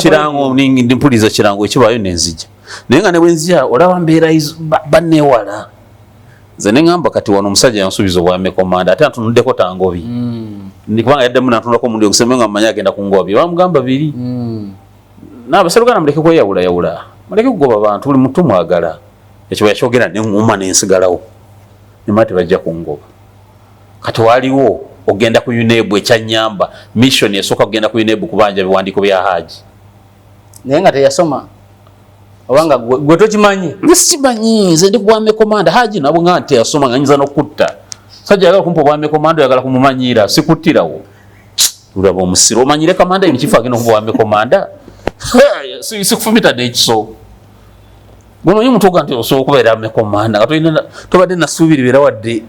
kirango ndimpuliza kirango ekibaayo nenzija naye nga ne bwenzija olaba mbeera banneewala nze neŋŋamba kati wano omusajja yansuubiza obwame komanda ate antunuddeko tangobi kubanga yaddemu nantunulako omundi ogusembe nga mmanyi agenda kungoba bamugamba biri naabe Sseruganda muleke kweyawulayawula muleke kugoba bantu buli muntu mwagala ekyo yakyogera neŋŋuma nensigalawo nemati bajja kungoba kati waliwo ogenda ku UNEB ekyanyamba mission esooka kugenda ku UNEB kubanja biwandiiko bya Haji naye nga teyasoma obanga gwe tokimanyi sikimanyi nze ndi kubwame komanda Haji nabwe nga teyasoma nga nyiza n'okutta sajja yagala kumpa obwame komanda oyagala kumumanyiira sikuttirawo olaba omusiro omanyire kamanda eni kifo agenda okubwame komanda sikufumitadde ekiso Gwe mutoga nti osobola okubeera amekomanda nga tobadde nasuubirira wadde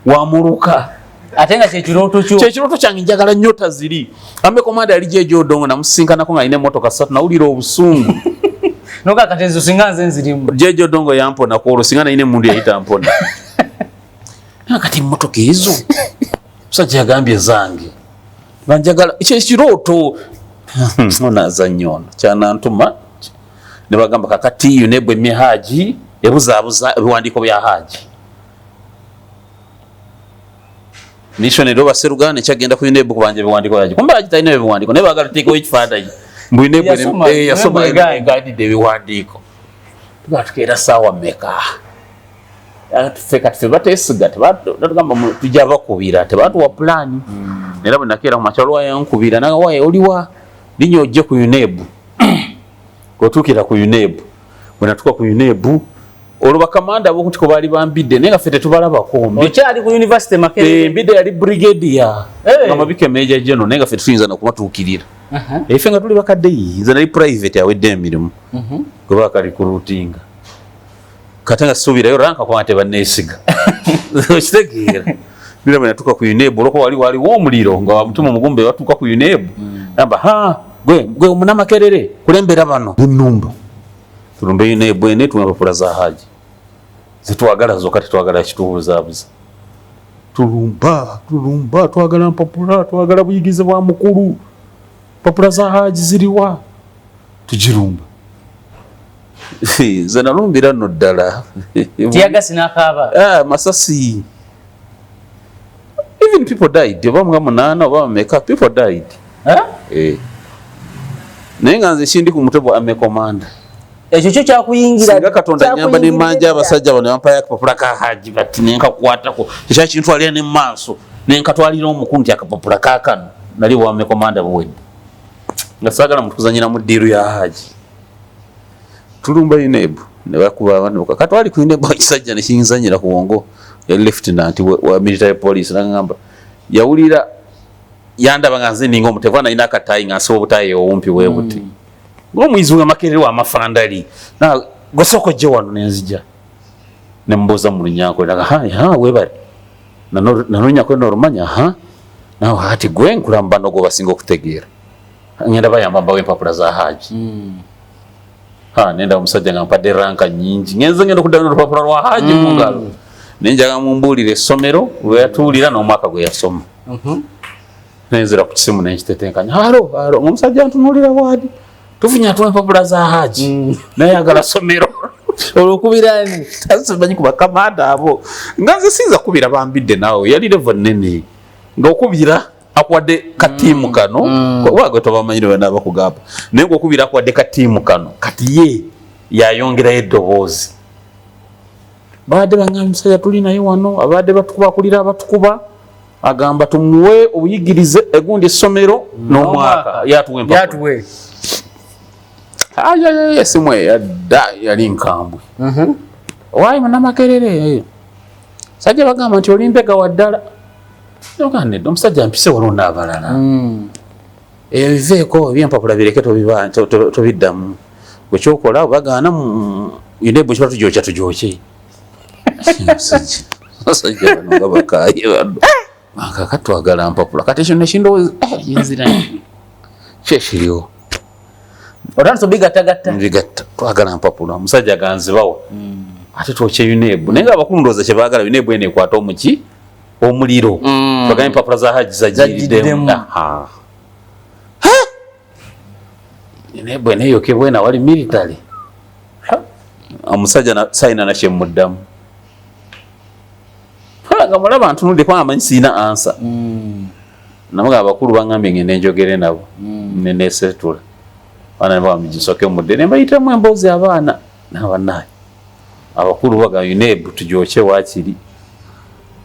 wamuruka ate nga kyekirooto kyange njagala nnyo taziri amekomanda yali Jeje Odongo namusisinkanako nga alina emmotoka 3 nawulira obusungu nokakatezo singa nze nzirimu Jeje Odongo yampona kwolwo singa nalina emundu yayita mpona kati emmotoka ezo musajja yagambye zange banjagala ekirooto onaza nnyo ono kyanantuma ne bagamba kakati UNEB emmye Haji ebuzaabuza ebiwandiiko bya Haji nishone ndo baserugane kyagenda ku UNEB kubanja ebiwandiiko bya Haji kumbe Haji talina ebiwandiiko naye bagala teekawo ekifaananyi mbu UNEB yasoma egaadidde ebiwandiiko tubatukeera saawa mmeka ffe bateesiga tebatugamba tujja bakubira tebatuwa pulaani era bwe nakeera ku makyalo wayankubira nawaye oliwa linnya ojje ku UNEB otuukira ku UNEB bwe natuuka ku UNEB olwo bakamanda abokuti ko baali bambidde naye nga ffe tetubalabako okyali ku University Makerere mbidde yali brigadier nga mabike Major General naye nga ffe tuyinza nakubatuukirira efe nga tuli bakaddeyi nze nali private awedde emirimu gwe bakali ku routinga kate nga suubirayo ranka kuba tebanneesiga okitegeera bira bwe natuuka ku UNEB olwokuba waliwo omuliro nga wamutuma omugumbe batuuka ku UNEB gamba gwe omunamakerere kulembera bano ennumba tulumbe UNEB ene tuwa empapula za Haji zitwagala zokka tetwagala kitubuuzaabuza tulumba twagala mpapula twagala buyigize bwa mukulu empapula za Haji ziriwa tugirumba ze nalumbira nno ddala tiyagasi n'akaaba masasi even people died oba mga 8 oba meka people died naye nga nze kindi ku mutwe bwa amekomanda ekyo kyo kyakuyingira singa Katonda nyamba ne manja abasajja bano bampaya akapapula ka Haji bati nenkakwatako ekya kintu alira ne maaso nenkatwalira omukulu nti akapapula kaakano nali bwa amekomanda buwedde nga saagala mutukuzanyira mu ddiiru ya Haji tulumba UNEB ne bakuba abanuka katwali ku UNEB ekisajja ne kiyinzanyira ku wongo ya lieutenant wa military police nangamba yawulira yandaba nga nze ninga omutevu nalina akatayi nga nsoba obutayi owumpi webuti ng'omwizi we Makerere wa mafandali gosoko gye wano nenzija ne mbuuza mu Lunyanko webali nanonyako norumanya nawe hati gwe nkulamba nogo basinga okutegeera ngenda bayamba mbawo empapula za Haji nenda omusajja nga mpadde ranka nyingi ngenze ngenda okuddayo n'olupapula lwa Haji mu ngalo nenjaga mumbuulira essomero lwe yatuulira n'omwaka gwe yasoma nenzera ku kisimu nenkitetenkanya halo omusajja ntunuulira bwadi tufunya tuwa empapula za Haji nayagala somero olwokubirani tasimanyi ku bakamanda abo nga nze sinza kubira bambidde naawe yali level nene ng'okubira akwadde katiimu kano wagwe tobamanyire bana bakugamba naye ng'okubira akwadde katiimu kano kati ye yayongerayo eddoboozi baadde bangamba musajja tuli naye wano abaadde batukuba akulira abatukuba agamba tumuwe obuyigirize egundi essomero n'omwaka yatuwe empapula simwe yadda yali nkambwe waayi Munamakerere sajja bagamba nti oli mbega waddala nogandedde omusajja mpise waliwo n'abalala eyo biveeko ebyempapula bireke tobiddamu bwekyokola bagaana UNEB kiba tugyokya tugyokye basajja bano nga bakaaye bano kakatwagala mpapula kati ekyo nekindowooza yinzira kyekiriwo otanso bigatta twagala mpapula omusajja ganzibawo ate twokye UNEB naye nga abakulu ndowooza kyebaagala UNEB eno ekwata omuki omuliro twagala empapula za Haji zagiddemu UNEB eno eyokebwa ena wali military omusajja sayina nakyemuddamu nga mulaba ntunudde kubanga amanyi siina ansa namuga abakulu bangambye ngende njogere nabo nenesetula abaana nebamigisoke mudde nembayitamu emboozi abaana nabanaye abakulu baga UNEB tugyokye wakiri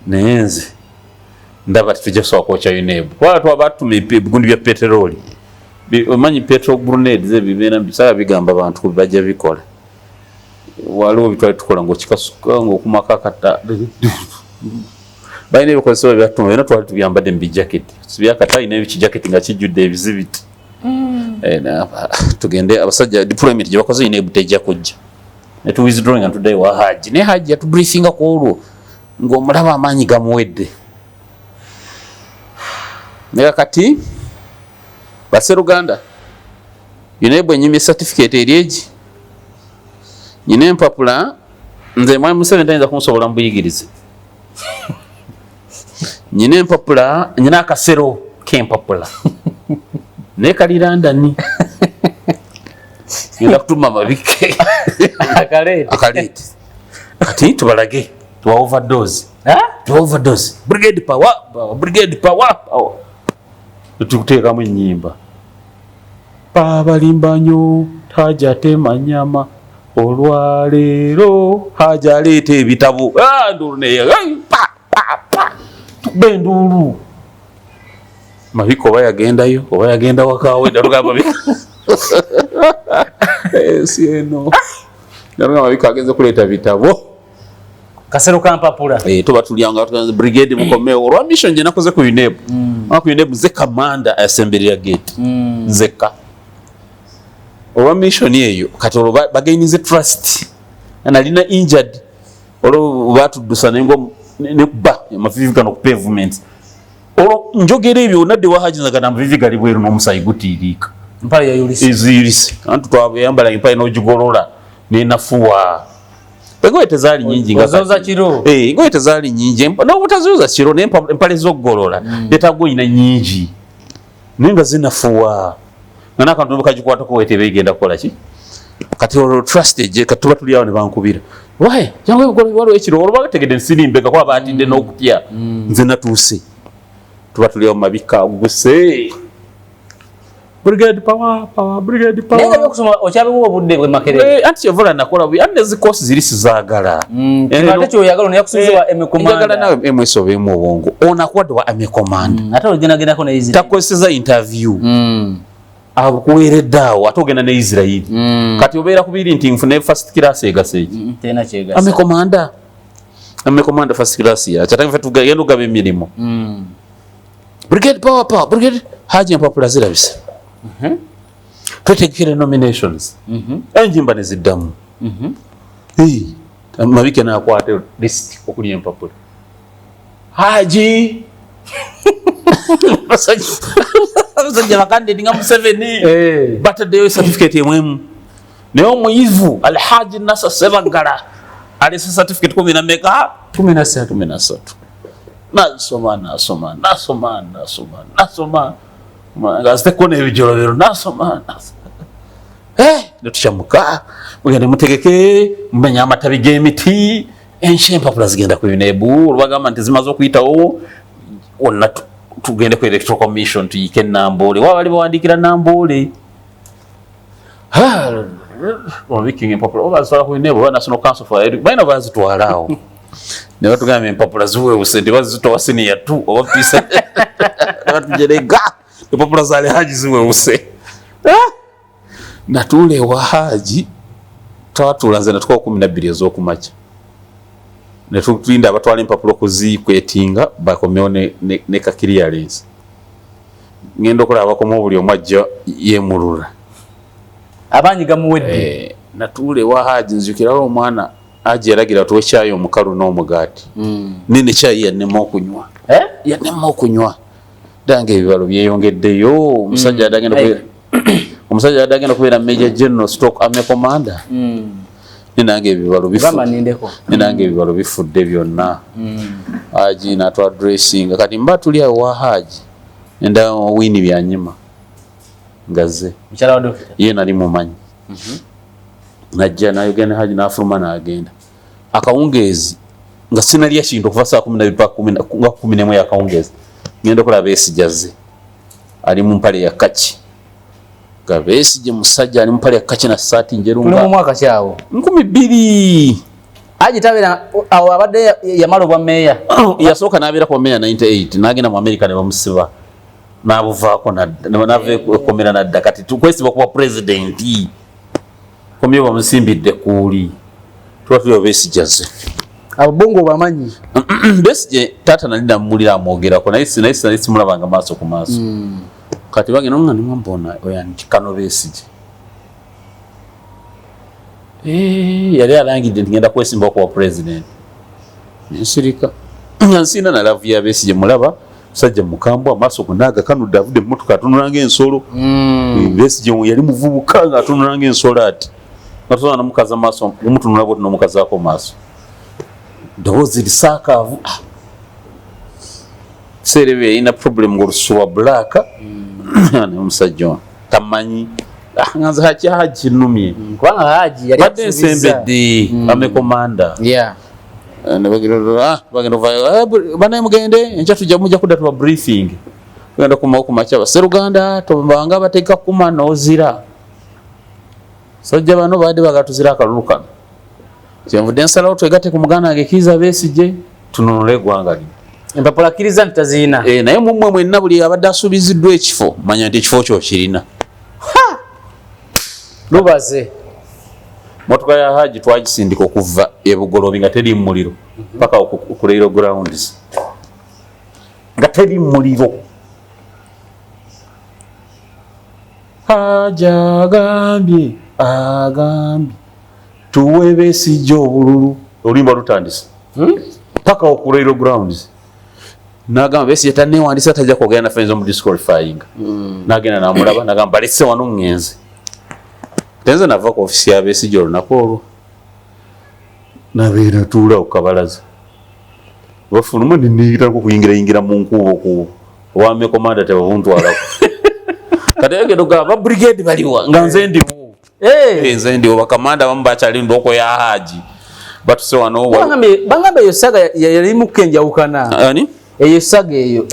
naye nze ndaba titujja kusobola kwokya UNEB kubanga twaba tutuma ebigundi bya peteroli omanyi petrol grenades ebibeera bisala bigamba abantu bajja bikola waliwo bitwali tukola ng'okikasuka ng'okumaka akata balina ebikozesebwa byatuma byonna twali tubyambadde mu bijaketi sibyakatayi n'ebikijaketi nga kijjudde ebizibiti tugende abasajja deployment gye bakoze UNEB tejja kujja netu withdrawing today wa Haji ne Haji atu briefinga ko olwo ng'omulaba amaanyi gamuwedde ne kati Baseruganda yinebwe nyimye certificate eryeji nyine empapula nze mwami Museveni tayinza kunsobola mbuyigirize nyine empapula nyina akasero k'empapula ne kalirandani ngenda kutuma mabike akalete kati tubalage tuwa overdose brigade power tukuteekamu ennyimba babalimbanyo Haji atema nyama olwaleero Haji aleeta ebitabo tubenduulu Mabiko oba yagendayo oba yagenda wakawe dalugamba Mabiko eno dalugamba Mabiko agenze kuleeta bitabo kasero kampapula tuba tulyanga brigade mukomeo olwa mission je nakoze ku UNEB ku UNEB ze commander assembly ya gate zeka olwa mission eyo kati olwo bagainize trust analina injured olwo batudusana ngo ne kuba amavivigano ku pavement olwo njogere ebyo nadde wa Haji nzagana amavivigali bweru n'omusayi gutirika mpala ya yulisi antu twabe yambala impala n'ogigolola nenafuwa Ngo etezali nyingi ngazoza kiro ngo etezali nyingi no butazoza kiro n'empale z'oggolola letago ina nyingi ninga zinafuwa nana kantu kajikwata ko wetebe igenda kola ki kati olo trusted je katuba tuliawo ne bankubira wae jangu walo ekiro olo bategede nsirimbe gakola batinde n'okutya nze natuuse tuba tuliawo Mabika guse brigade power nega byokusoma ochabe wo budde bwe makerere anti yovola nakola bwe anezi course ziri sizagala kyo yagalo yakusuzwa emekomanda yagala nawe emwesobe mu obongo ona kwad wa emekomanda ate ogenda ko na Israel takweseza interview abukuwereddawo ate ogenda ne Israel kati obeera kubiri nti nfune first class egaseeki tena kyegasa amekomanda first class ya chatange tugenda ugabe emirimu brigade power brigade Haji empapula zirabisa tutegekere nominations enjimba neziddamu Mabike nakwate list okuli empapula Haji basajja bakandidi nga Museveni bataddeyo certificate emwemu naye omuyivu Alhaji Nasa Sebagala alese certificate 13 nasoma ngazite kone ebijolobero nasoma netushamuka mugende mutegeke mumenya amatabi g'emiti enshe empapula zigenda ku UNEB olwagamba nti zimaze okuyitawo wonna tugende ku electoral commission tuyike Namboole waba bali bawandikira Namboole Mabiking empapula obasobola ku UNEB oba National Council for Education bayina bazitwalaawo ne batugamba empapula ziweewuse nti bazitowa senior 2 oba pisa batujerega empapula za Haji ziweewuse natuule wa Haji twatula nze natukola 12 ez'okumakya ne tulinda abatwala empapula okuzikwetinga bakomyewo ne ka clearance ngenda okulaba bakomawo buli omu ajja yemulula abanyi gamuwedde natuule wa Haji nzukirawo omwana Haji yalagira tuwe kyayi omukalu n'omugaati nene kyayi yannema okunywa dange ebibalo byeyongeddeyo omusajja adagenda kubeera Major General Stock Army Commander ninange ebibalo bifudde byonna Haji natu addressing kati mba tuli awo wa Haji enda wini byanyima ngaze mchala wa dokita ye nali mumanyi najja nayogenda Haji n'afuluma n'agenda akawungeezi nga sinalya kintu okuva saa 12 paka 11 yakawungeezi ngenda okulaba Besigye ali mu mpale ya kaki nga Besigye musajja ali mu mpale ya kaki na saati njeru nga mu mwaka kyawo 12 Haji tabera awo abadde yamalo bwa meya yasooka n'abeera kwa meya 98 n'agenda mu America ne bamusiba n'abuvaako nave komera nadda kati tukwesiba kuba president komye bamusimbidde kuuli tuba tuyo Besigye abongo bamanyi Besigye tata nalinda mulira amwogerako naye simulabanga maaso ku maaso kati bagenda nga nimwambona oyanti kano Besigye yali alangidde nti ngenda kwesimba kwa president nsirika nsina na love ya Besigye mulaba sajja mukambwa amaaso kunaga kanudde avudde mmotoka atunulanga ensolo Besigye yali muvubuka nga atunulanga ensolo ati natona namukaza maaso umutunula boti nomukaza ako maaso ddoboozi lisaakaavu serebe ina problem ng'olusuwa black omusajja tamanyi nganze haji numye kubanga haji yali badde nsembedde amekomanda bagenda banaye mugende enkya tujja mujja kudda tuba briefing tugenda kumawo ku makya Seruganda tobanga bateeka kuma n'ozira sajja bano baadde bagatuzira akalulu kano kyenvudde nsalawo twegatte ku muganda wange Kizza Besigye tununule eggwanga lino empapula akkiriza nti taziina naye mumwe mwenna buli abadde asuubiziddwa ekifo manya nti ekifo kyo kirina lubaze motoka ya haji twagisindika okuva ebugolobi nga teri muliro paka okuleero grounds nga teri muliro haja agambye tuwe Besigye obululu olimba lutandise paka okuleero grounds nagamba Besigye tanewandisa tajja kwogera na friends mu disqualifying nagenda namulaba nagamba balese wano ngenze tenze nava ku ofisi ya Besigye olunaku olwo nabeera tuula okukabalaza bafuluma niniyitako kuyingira mu nkuubo owame komanda tebabuntwalako kati yagenda ogamba brigade baliwa nga nze ndiwo nze ndiwo bakamanda bamu bakyali ndoko ya haji batuse wano bangambe eyo saga yalimu kenjawukana ani eyo saga eyo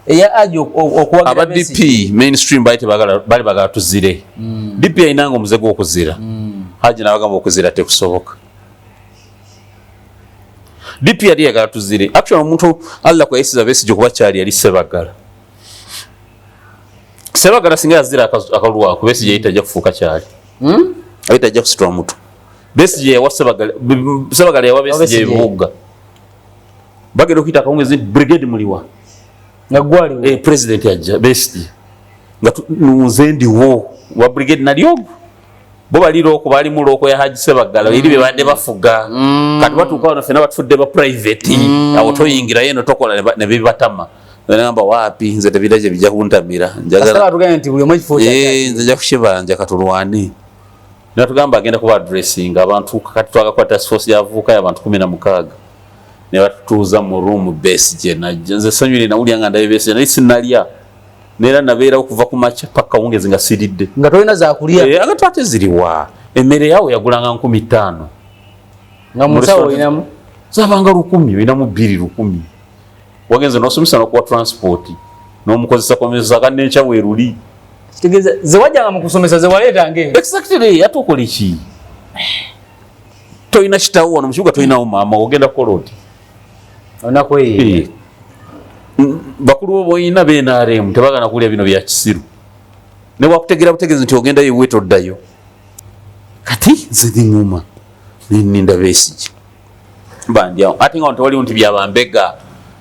eya aji okuwagira aba DP mainstream bali bagala tuzire DP ainanga omuze gw'okuzira haji nabagamba okuzira tekusoboka DP yali yagala tuzire actually omuntu Allah kweyisiza Besigye kuba kyali yali Sebagala singa yazira akalwa ku Besigye yitajja kufuuka kyali ayitajja kusitwa mutu Besigye yawa Sebagala yawa Besigye ebibuga bagenda okuyita akawungezi brigade muliwa nga gwali president yajja Besigye nga nze ndiwo wa brigade nalyo bo baliro okubali mu loko ya Haji Sebagala iri be badde bafuga kati batuuka wano fena batufudde ba private awo toyingira yeno tokola ne bibatama nagamba wapi nze tebidaje bijja kuntamira njagala tugende nti buli omwe kifo nze nja kushibanja katulwane natugamba agenda kuba addressing abantu kati twagakwata task force yavuka y'abantu 16 ne batutuuza mu room Besigye nze sanyuli nawulya nga ndabe Besigye nali sinalya nera nabeera okuva ku macha paka wongezi nga siridde nga toyina za kulya agatwate ziriwa emmere yawe yagulanga 1500 nga musawo inamu zabanga 10 inamu 2 wagenze nosomesa nokuwa transport n'omukozesa komeza kanne ncha weruli kitegeza ze wajanga mu kusomesa ze waleta nge exactly yatukola ki toyina kitawo wano mushuga toyina mama ogenda koloti onako bakulu boyina benaremu tebagana kulya bino bya kisiru ne wakutegera butegezi nti ogenda yeweto ddayo kati nze nguma ninda Besigye bandya ati nga ntoli nti byabambega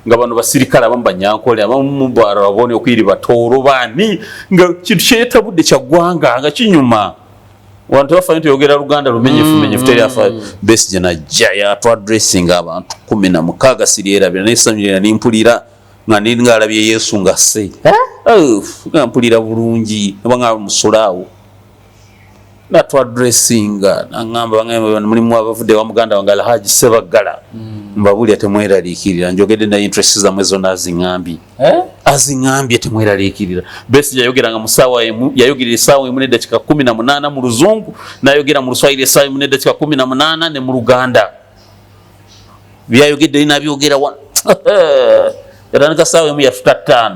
nga bano basirikala abamu banyankole abamu barabone okwiri batoro bani nga kintu kyetabudde kyagwanga nga kinyuma wantu bafa nti yogera Luganda lumenyefu teri afa Besigye najja yatwa addressing abantu 16 siriera bina nesanyira nimpulira nga ninga alabye Yesu nga se mpulira bulungi nabanga musulawo natwa addressing nangamba bangamba mulimu abavudde wa muganda wange Haji Sebagala mbabuli temweraliikirira njogedde na interest za mwezo nazingambi azingambye temweraliikirira Besigye yayogeranga musawa yayogerera essaawa emu n'eddakiika 18 mu Luzungu nayogera mu Luswayiri essaawa emu n'eddakiika 18 ne mu Luganda byayogedde nabyogera yatandika essaawa emu yatuta 5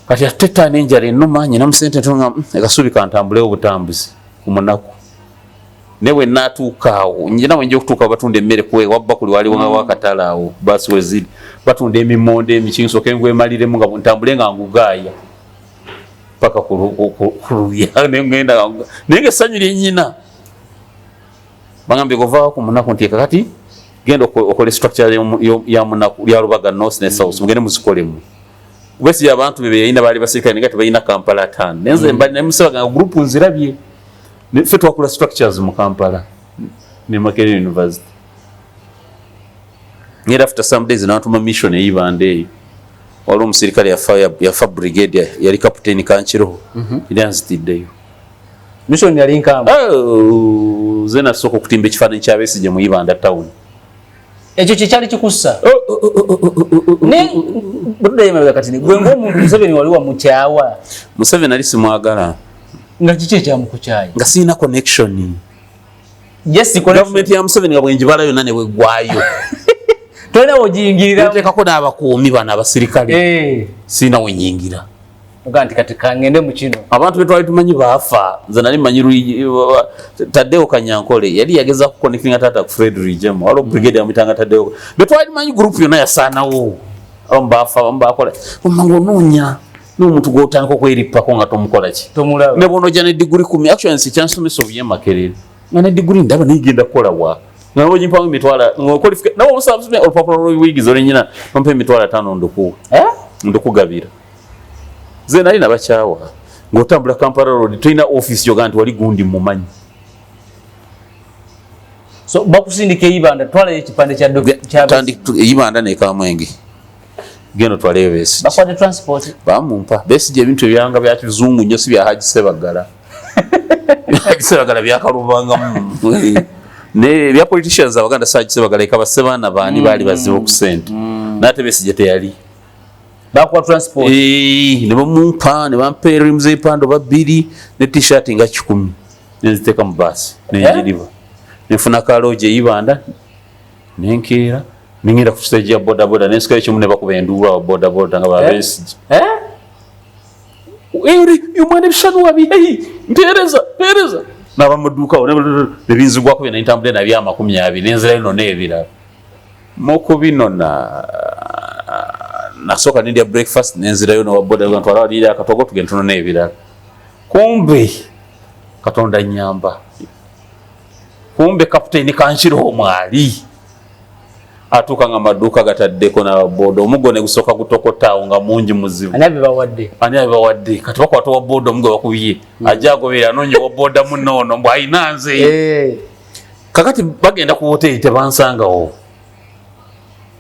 kati yatuta 5 enjala ennuma nyinamu sente ntonga ekasubi kantambulewo butambuzi ku munaku newe natuukaawo njina wenje okutuuka batunda emmere kwe wabba kuli waliwo nga wakatala awo basi weziri batunda emimonde emikinso kengwe emaliremu nga ntambule nga ngugaaya paka kuluya ngenda nenge essanyu lyennyina bagambye govaawo ku munaku nti kakati genda okola structure ya munaku lya Lubaga North ne South mugende muzikolemu Besigye abantu bebe yayina bali basirikale nga tebayina Kampala 5 nenze mbali namusaba nga group nzirabye ne ffe twakula structures mu Kampala ne Makerere University ngera after some days n'atuma mission eyibande waliwo omusirikale yafa brigadier yali kapiteni Kankiroho era nzitiddeyo mission yali nkamba zena soko kutimba ekifaananyi kya Besigye mu Ibanda town ekyo kikyali kikussa ne budde yemabega kati gwe ng'omuntu Museveni wali wamukyawa Museveni ali simwagala nga kiki ekyamukukyayi nga sirina connection yes government ya Museveni nga bwenjibala yonna ne bweggwayo tolina wojiyingirira tekako n'abakuumi bano abasirikale sirina wenyingira oga nti kati kangende mu kino abantu betwali tumanyi baafa nze nali manyi Tadeo Kanyankole yali yageza ku connecting atata ku Fred Rwigema waliwo brigade yamuyitanga Tadeo betwali tumanyi group yonna yasaanawo abamu baafa abamu baakola omangu onoonya n'omuntu gw'otandika okwerippako nga tomukola ki tomulaba ne bw'onojja ne diguri 10 actually nsi kyansomesa obuye Makerere nga ne diguri ndaba nigenda kukola wa nga nabonyimpangu emitwala nabo omusaba olupapula lw'obuyigizi olwennyina nompa emitwala 5 ndukugabira ze nali nabakyawa ng'otambula Kampala road tulina office yoga nti wali gundi mumanyi so bakusindika Ibanda twalayo ekipande kya Ibanda ne Kamwenge gendo twaleyo Besigye bakwate transport bamumpa Besigye ebintu ebyanga bya kizungu nnyo si bya Haji Sebagala Haji Sebagala byakalubangamu ne bya politicians abaganda Haji Sebagala ekaba sebaana baani baali bazibu ku ssente n'ate Besigye teyali bakwa transport ne bamumpa ne bampeera rims z'epando babiri ne t-shirt nga 10 nenziteeka mu baasi nenjiriba nefuna kaloje Ibanda nenkeera ningenda ku stage ya boda boda nensikayo kimu ne bakuba enduulu aba boda boda nga Besigye yumwana ebishanu wabi mpeereza naba muduuka nebinzigwako byonna ntambule nabya 20 nenzirayo nona ebirala mukubinona nasooka nindya breakfast nenzirayo nowaboda ntwala walira akatogo tugenda tunona ebirala kumbe Katonda nyamba kumbe kapiteni Kankiroho mwali atuuka nga maduuka gataddeko n'ababoda omuggo ne gusooka gutokotaawo nga mungi muzibu ani abibawadde kati bakwata owaboda omuggo bakubye ajja agoberera anoonya owaboda munoono mbw ayina nze kakati bagenda ku hoteri tebansangawo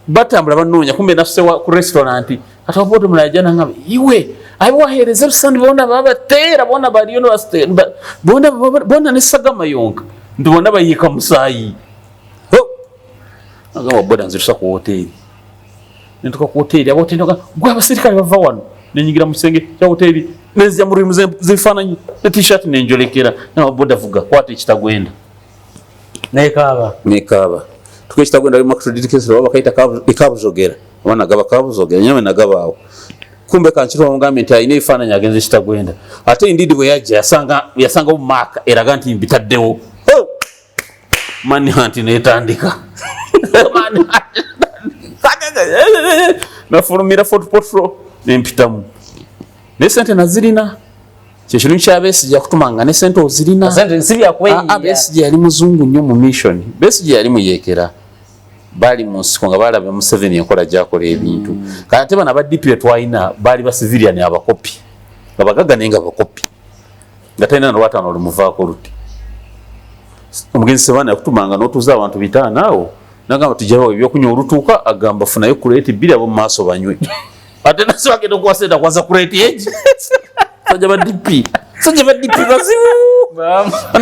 batambula banoonya kumbe nasuse ku restaurant kati owaboda omulala ajja nangambe iwe abiwaheereza lusandi bona babateera bona baliyo bona nesagama yonka nti bona bayiika musaayi agamba boda nzitusa ku hoteri nentuka ku hoteri abahoteri gwe abasirikale bava wano nenyigira mu kisenge kya hoteri nezija mu rimu z'ebifaananyi ne t-shirt nenjolekera nababoda vuga kwata ekitagwenda nekaaba tuka ekitagwenda ali makutudidikesera oba bakaita ekabuzogera oba nagaba kabuzogera nyame nagabaawo kumbe Kankiroho bamugambye nti alina ebifaananyi agenza ekitagwenda ate indidi bwe yajja yasangawo maaka eraga nti mbitaddewo mani hanti netandika nafulumira Fort Portal nempitamu ne sente nazirina kyekirungi kya Besigye akutumanga ne sente ozirina Besigye yali muzungu nnyo mu mission Besigye yali muyekera bali mu nsiko nga balaba Museveni enkola gyakola ebintu kati ate bana abadipi twalina baali basiviliani abakopi nga bagagga naye nga bakopi nga talina nolwataano olumuvaako luti omugenzi Sebaana yakutumanga n'otuuza abantu 5 awo nagamba tujabawo ebyokunywa olutuuka agamba funayo kuleeti 2 abo mu maaso banywe ate nasi bagenda okuwasenda kwaza kuleeti eji sajja ba DP bazibu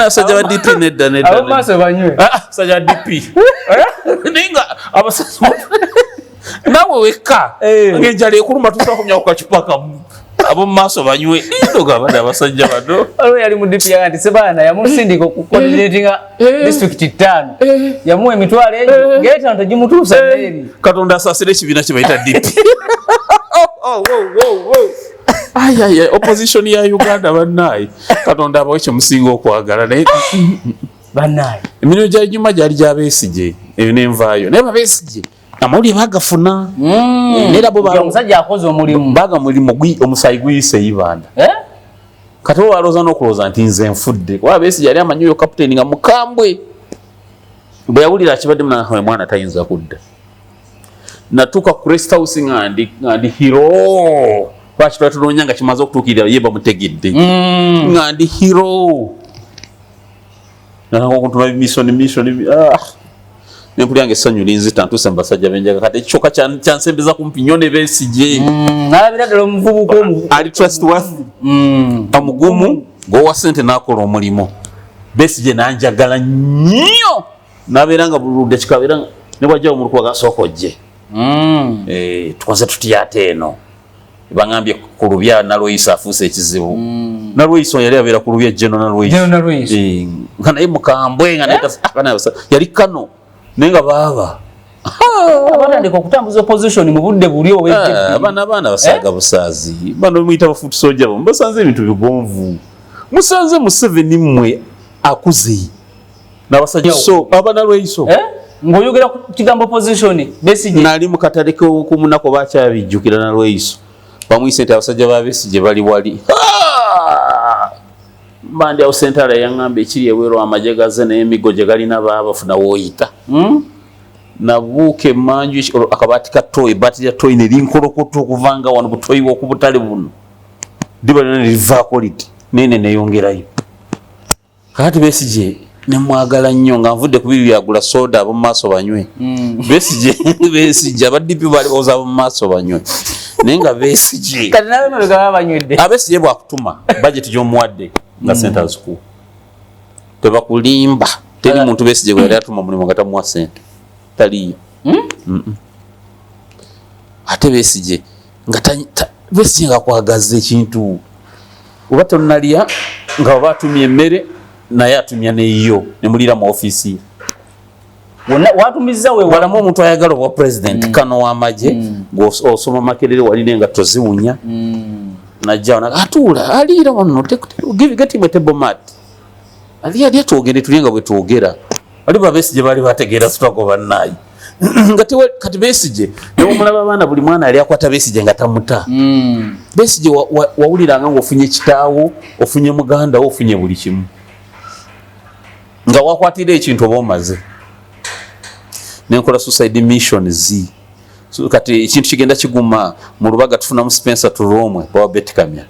sajja ba DP nedda sajja ba DP ninga abasajja nawe wekka ngenjala ekuluma tusakomya ku kacupa kamu abo mu maaso banywe ndoga bada abasajja bado alo yali mu DP yanti Sebaana yamusindika ku coordinating district 5 yamuwe emitwalo ejo ngeta ntajimutuusa eri Katonda asasire ekibiina kye bayita DP ay opposition ya Uganda bannaye Katonda abawe kyemusinga okwagala naye bannaye emirimu gya Juma gyali gya Besigye eyo nenvaayo naye Besigye amawulire bagafuna nera bo omusajja akoze omulimu baga mulimu omusayi guyise Ibanda kati walooza n'okulooza nti nze nfudde kuba Besigye yali amanyi oyo kapiteni nga mukambwe bwe yawulira akibadde mwana tayinza kudda natuuka ku rest house nga ndi hero lwaki twali tunoonya nga kimaze okutuukirira ye bamutegedde nga ndi hero nanako kuntuma mission nenkulyange essanyu linzita ntuse mbasajja benjaga kati ekicoka kyansembeza kumpi nnyo ne Besigye nalabira ddala omuvubuka ali trustworthy omugumu g'owa ssente n'akola omulimu. Besigye nanjagala nnyo nabeera nga buludde kikabeera ne bwajja omulukuba gasooka ojje tukoze tutya ate eno bangambye ku lubya Nalweyiso afuuse ekizibu. Nalweyiso yali abeera ku lubya General Nalweyiso nga naye mukambwe nga yali Kano naye nga baaba abatandika okutambuza opposition mu budde buli abaana basaaga busaazi bano muyita bafuuti soja bo mbasanze ebintu bigonvu musanze Museveni mmwe akuze n'abasajja so Nalweyiso ng'oyogera ku kigambo opposition Besigye nali mu katale k'okumunako bakyabijjukira Nalweyiso bamuyise nti abasajja ba Besigye bali wali mbandi awo sentara yaŋŋamba ekiri ewero amagye gaze naye emigo gye galina baabafuna wooyita nabuuka emanju akabaati ka toyi baati lya toyi ne linkolokotta okuvanga wano butoyi bw'okubutale buno diba lyona ne livaako liti nene neyongerayo kakati Besigye nemwagala nnyo nga nvudde ku biri byagula soda ab'omu maaso banywe Besigye abaddipi baali bawuza ab'omu maaso banywe naye nga Besigye kati nabe mabega baba banywedde Besigye bwakutuma budget gy'omuwadde nga sente azikuwa tebakulimba teri muntu Besigye gwe yali atuma mulimu nga tamuwa sente taliyo ate Besigye nga kwagaza ekintu oba tonnalya nga oba atumya emmere naye atumya neyo nemulira mu ofiisi watumiza we walamu omuntu ayagala obwa president Kano w'amagye ng'osoma Makerere walina engatto ziwunya najja atuula aliira wano get him a table mat ali twogere tulye nga bwe twogera wali Besigye baali bategeera struggle bannaayi kati Besigye newomulaba abaana buli mwana ali akwata Besigye nga tamuta Besigye wawuliranga ng'ofunye kitaawo ofunye muganda wo ofunye buli kimu nga wakwatira ekintu oba omaze nenkola suicide missions kati ekintu kigenda kiguma mu Lubaga tufunamu Spencer Turomwe bawa Betkamya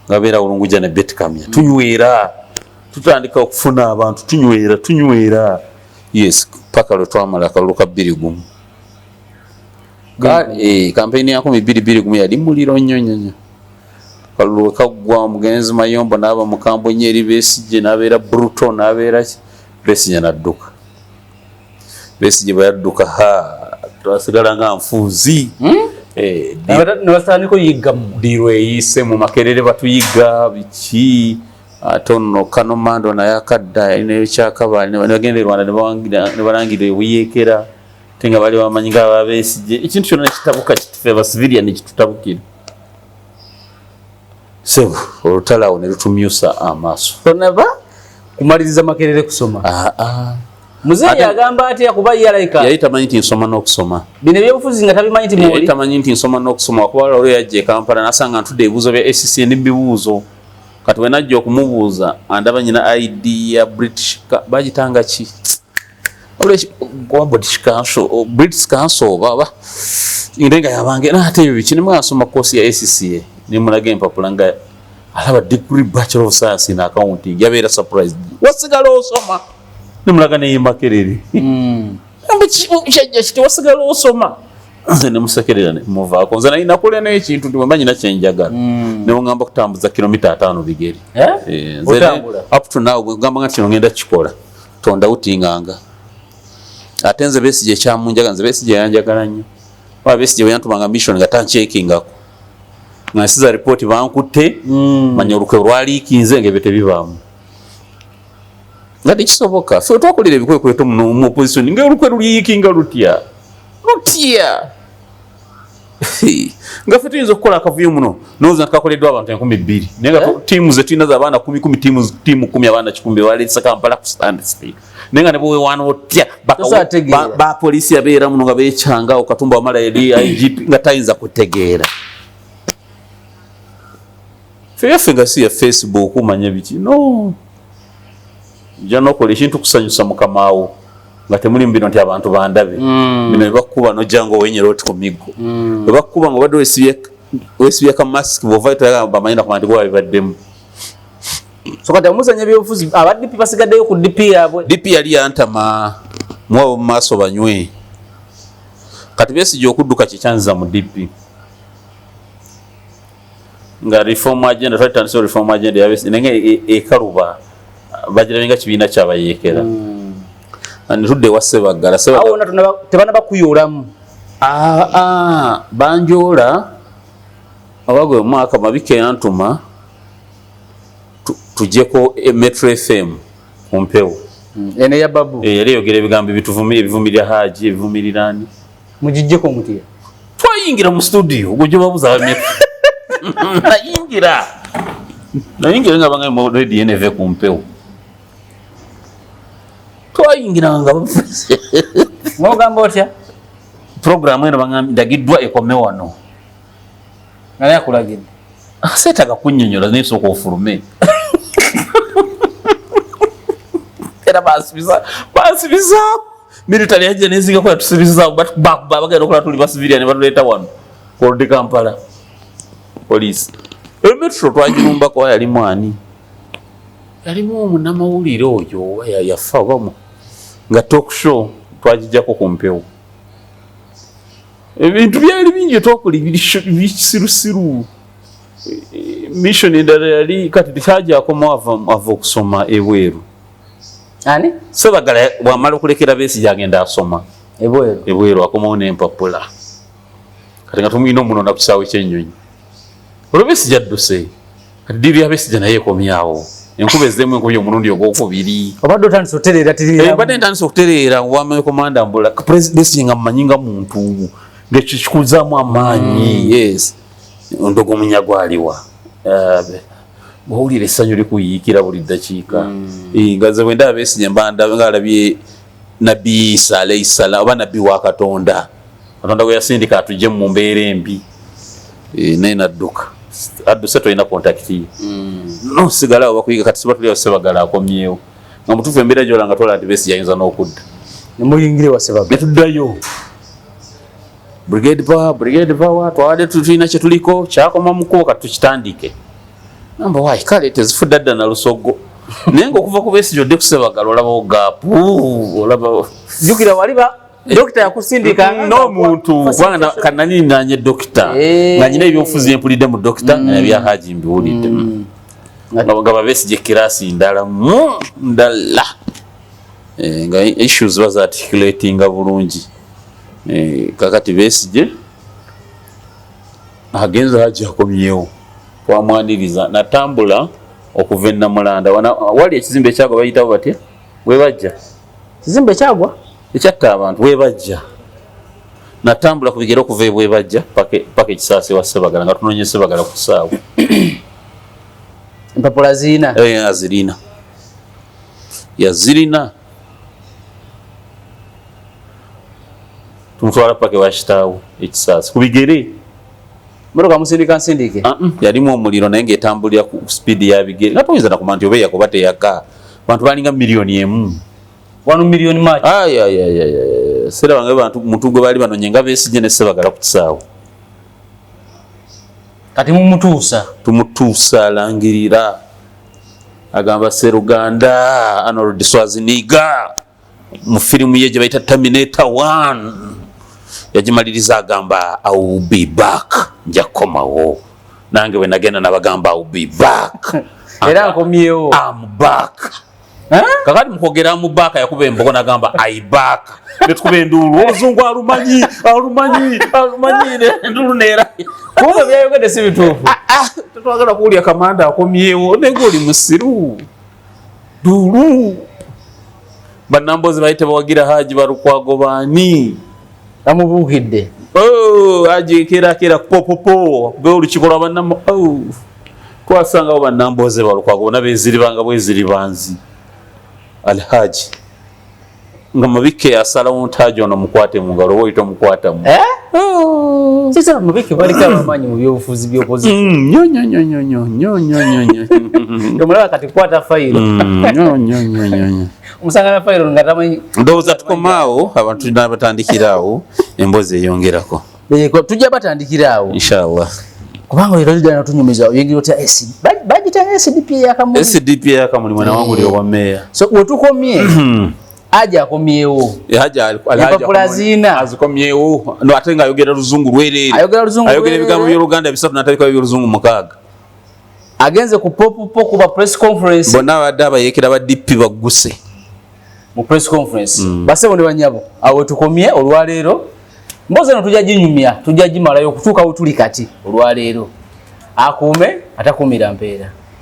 nga beera Ulunguja ne Betkamya tunywera tutandika okufuna abantu tunywera yes paka lwe twamala akalulu ka 21 kampeyini ya 2021 yali muliro nnyo kalulu kagwa Mugenzi Mayombo n'aba mukambwe Nyeri Besigye n'abeera Bruto n'abeera Besigye n'adduka Besigye bwe yadduka twasigala nga nfuuzi nebasandika oyigga diro eyise mu Makerere batuyiga biki ate nno Kano Mando naye akadda alinayo kyakabaali ne bagenda e Rwanda ne balangira ebuyeekera ate nga baali bamanyi nga aba Besigye ekintu kyonna nekitabuka kitufe abasivilian ekitutabukira so olutalo awo ne lutumyusa amaaso tonaba kumaliriza Makerere kusoma muzeeyi agamba atya kuba yali tamanyi nti nsoma n'okusoma bino ebyobufuzi nga tabimanyi nti yali tamanyi nti nsoma n'okusoma kuba olwo yajja e Kampala nasanga ntudde ebibuuzo bya SCC n'ebibuuzo kati we najja okumubuuza andaba nyina ID ya British bagitanga ki British Council baba ndenga yabange ate ebyo biki nemwasoma koosi ya SCCA nemulaga empapula nga alaba degree Bachelor of Science in Accounting yabeera surprised wasigala osoma nemulaga ne Makerere kyajja kiti wasigala osoma nze nemusekerera muvaako nze nalina kule n'ekintu nti bwemba nyina kyenjagala newongamba kutambuza kilomita 5 bigeri up to now gwegamba nga kino ngenda kikola tonda utinganga ate nze Besigye ekyamunjaga nze Besigye yanjagala nnyo oba Besigye weyantumanga mission nga tankyekingako nga nsiza ripooti bankutte manya olukwe lwaliikinze ng'ebyo tebibaamu nga tekisoboka fe twakolera ebikwekweto mu opposition ng'olukwe luliikinga lutya nga fe tuyinza okukola akavuyo muno nooza tukakoleddwa abantu 2,000 naye nga tiimu ze tulina z'abaana 10 tiimu 10 abaana 100 baleetesa Kampala ku stand still naye nga ne bwewewaana otya bapoliisi abeera muno nga beekyanga Okatumba wamala eri IGP nga tayinza kutegeera fe yaffe nga si ya Facebook umanya biki no nja nokola ekintu kusanyusa mukamaawo nga temuli mbino nti abantu bandabe bino ebakuba nojjango wenyera oti ku miggo ebakuba nga obadde wesibye ka mask bwova toyagala bamanyi nakuba nti gwe wabibaddemu so kati omuzanya byobufuzi aba DP basigaddeyo ku DP yabwe. DP yali yantama mwabo maaso banywe kati Besigye okudduka kikyanziza mu DP nga reform agenda twatandise reform agenda ya Besigye nenge ekaluba bagirabenga kibiina kyabayekera anirudde wa Sebagala awo na tebana bakuyolamu banjola abagwe mwaka mabike yantuma tujeko Metro FM kumpewo ene ya babu yali yogera ebigambo bivumirira Haji bivumirirani mujijjeko mutiya twayingira mu studio gujjo babuza ba Metro nayingira nga banga mu radio NV kumpewo twayingira nga mwogamba otya program eno banga ndagiddwa ekome wano ngana yakulagidde setaga kunnyonnyola naye sooka ofulume era bansibiza military yajja nezinga kola tusibiza bagenda okola tuli basiviliya ne batuleeta wano kolde Kampala police Metro twagirumbako yalimu ani yalimu omunnamawulire oyo yafa obamu nga talk show twagijjako ku mpewo ebintu byali bingi twakola bisirusiru mission endala yali kati tekyaja akoma ava okusoma ebweru ani Sebagala bwamala okulekera Besigye agenda asoma ebweru akomawo n'empapula kati nga tumuyina omunonda ku kisaawe ky'ennyonyi olwo Besigye adduse kati diri ya Besigye naye ekomyawo enkuba ezzemu enkuba omulundi ogwokubiri obadde otandise otereera badde ntandise okutereera wamayo komanda mbula Besigye nga mmanyi nga muntu ngekyo kikuzaamu amaanyi yes ondogo munyagwaliwa bwowulira essanyu likuyiikira buli ddakiika nga ze bwe ndaba Besigye nga alabye Nabbi Isa alayhi salaam oba Nabbi wa Katonda gwe yasindika atujje mu mbeera embi naye nadduka adduse tolina kontakiti nosigala awo bakuyiga kati siba tulya Sebagala akomyewo nga mutuufu embeera gyola nga tola nti Besigye ayinza n'okudda nemuyingire wa Sebagala netuddayo brigade power twade tulina kye tuliko kyakoma mukubo kati tukitandike namba wayi kale tezifudde adda na Lusogo naye ng'okuva ku Besigye odde ku Sebagala olabawo gaapu olaba jukira waliba dokita yakusindika n'omuntu kubanga kananinnanye dokita nga nyina ebyobufuzi empulidde mu dokita nabya Haji mbiwulidde nga Besigye kirasi ndala nga issues bazaarticulatinga bulungi kakati Besigye agenza Haji akomyewo twamwaniriza natambula okuva e Namulanda wali ekizimbe ekyagwa bayitawo batya webajja kizimbe ekyagwa ekyatta abantu webajja natambula ku bigere okuva ebwebajja paka ekisaasi wa Sebagala nga tunonye Sebagala ku kisaawe empapula zirina yazirina tumutwala paka wa kitaawo ekisaasi ku bigere motoka musindika nsindike yalimu omuliro naye ng'etambulira ku speed ya bigere nga toyinza nakuma nti oba yakoba teyaka bantu balinga miliyoni emu 1 million match sera bange bantu muntu gwe bali banonye nga Besigye ne Sebagala ku kisaawe kati tumutuusa alangirira agamba Seruganda Arnold Schwarzenegger mu firimu ye gye bayita Terminator 1 yagimaliriza agamba I will be back njakomawo nange we nagenda nabagamba I will be back era nkomyewo I'm back kakati mukwogera mu back yakuba embogo nagamba I back netukuba enduulu oluzungu alumanyi enduulu neera kuba byayogedde si bituufu tetwagala kuwulya kamanda akomyewo nenga oli musiru duulu bannambozi bayite bawagira Haji Balukwago baani amubuukidde Haji kera popopo be olukikola bannamo twasangawo bannambozi Balukwago bona beziribanga bweziribanzi Alhaji nga mabike asalawo ntaji ono mukwate mu ngalo woyita omukwatamu sisa mabike balika abamanyi mu byobufuzi by'opoziti tomulaba kati kwata fayiro omusangana fayiro nga tamanyi ndowooza tukomaawo abantu nabatandikiraawo emboozi eyongerako tujja batandikiraawo inshallah kubanga lero lidana tunyumiza yengiro tya acid bagitanga SDP yakamuli SDP yakamuli mwana wangu lyo wa meya so wetukomye aja akomyewo haja alazina azikomyewo no atenga ayogera luzungu lwerere ayogera ebigambo by'Oluganda bisatu natalika by'Oluzungu mukaaga agenze ku pop kuba press conference bonna badaba yekera ba DP baguse mu press conference base bonde banyabo awo tukomye olwalero mboze no tujajinyumya tujajimalayo kutuka utuli kati olwalero akume atakumira mpeera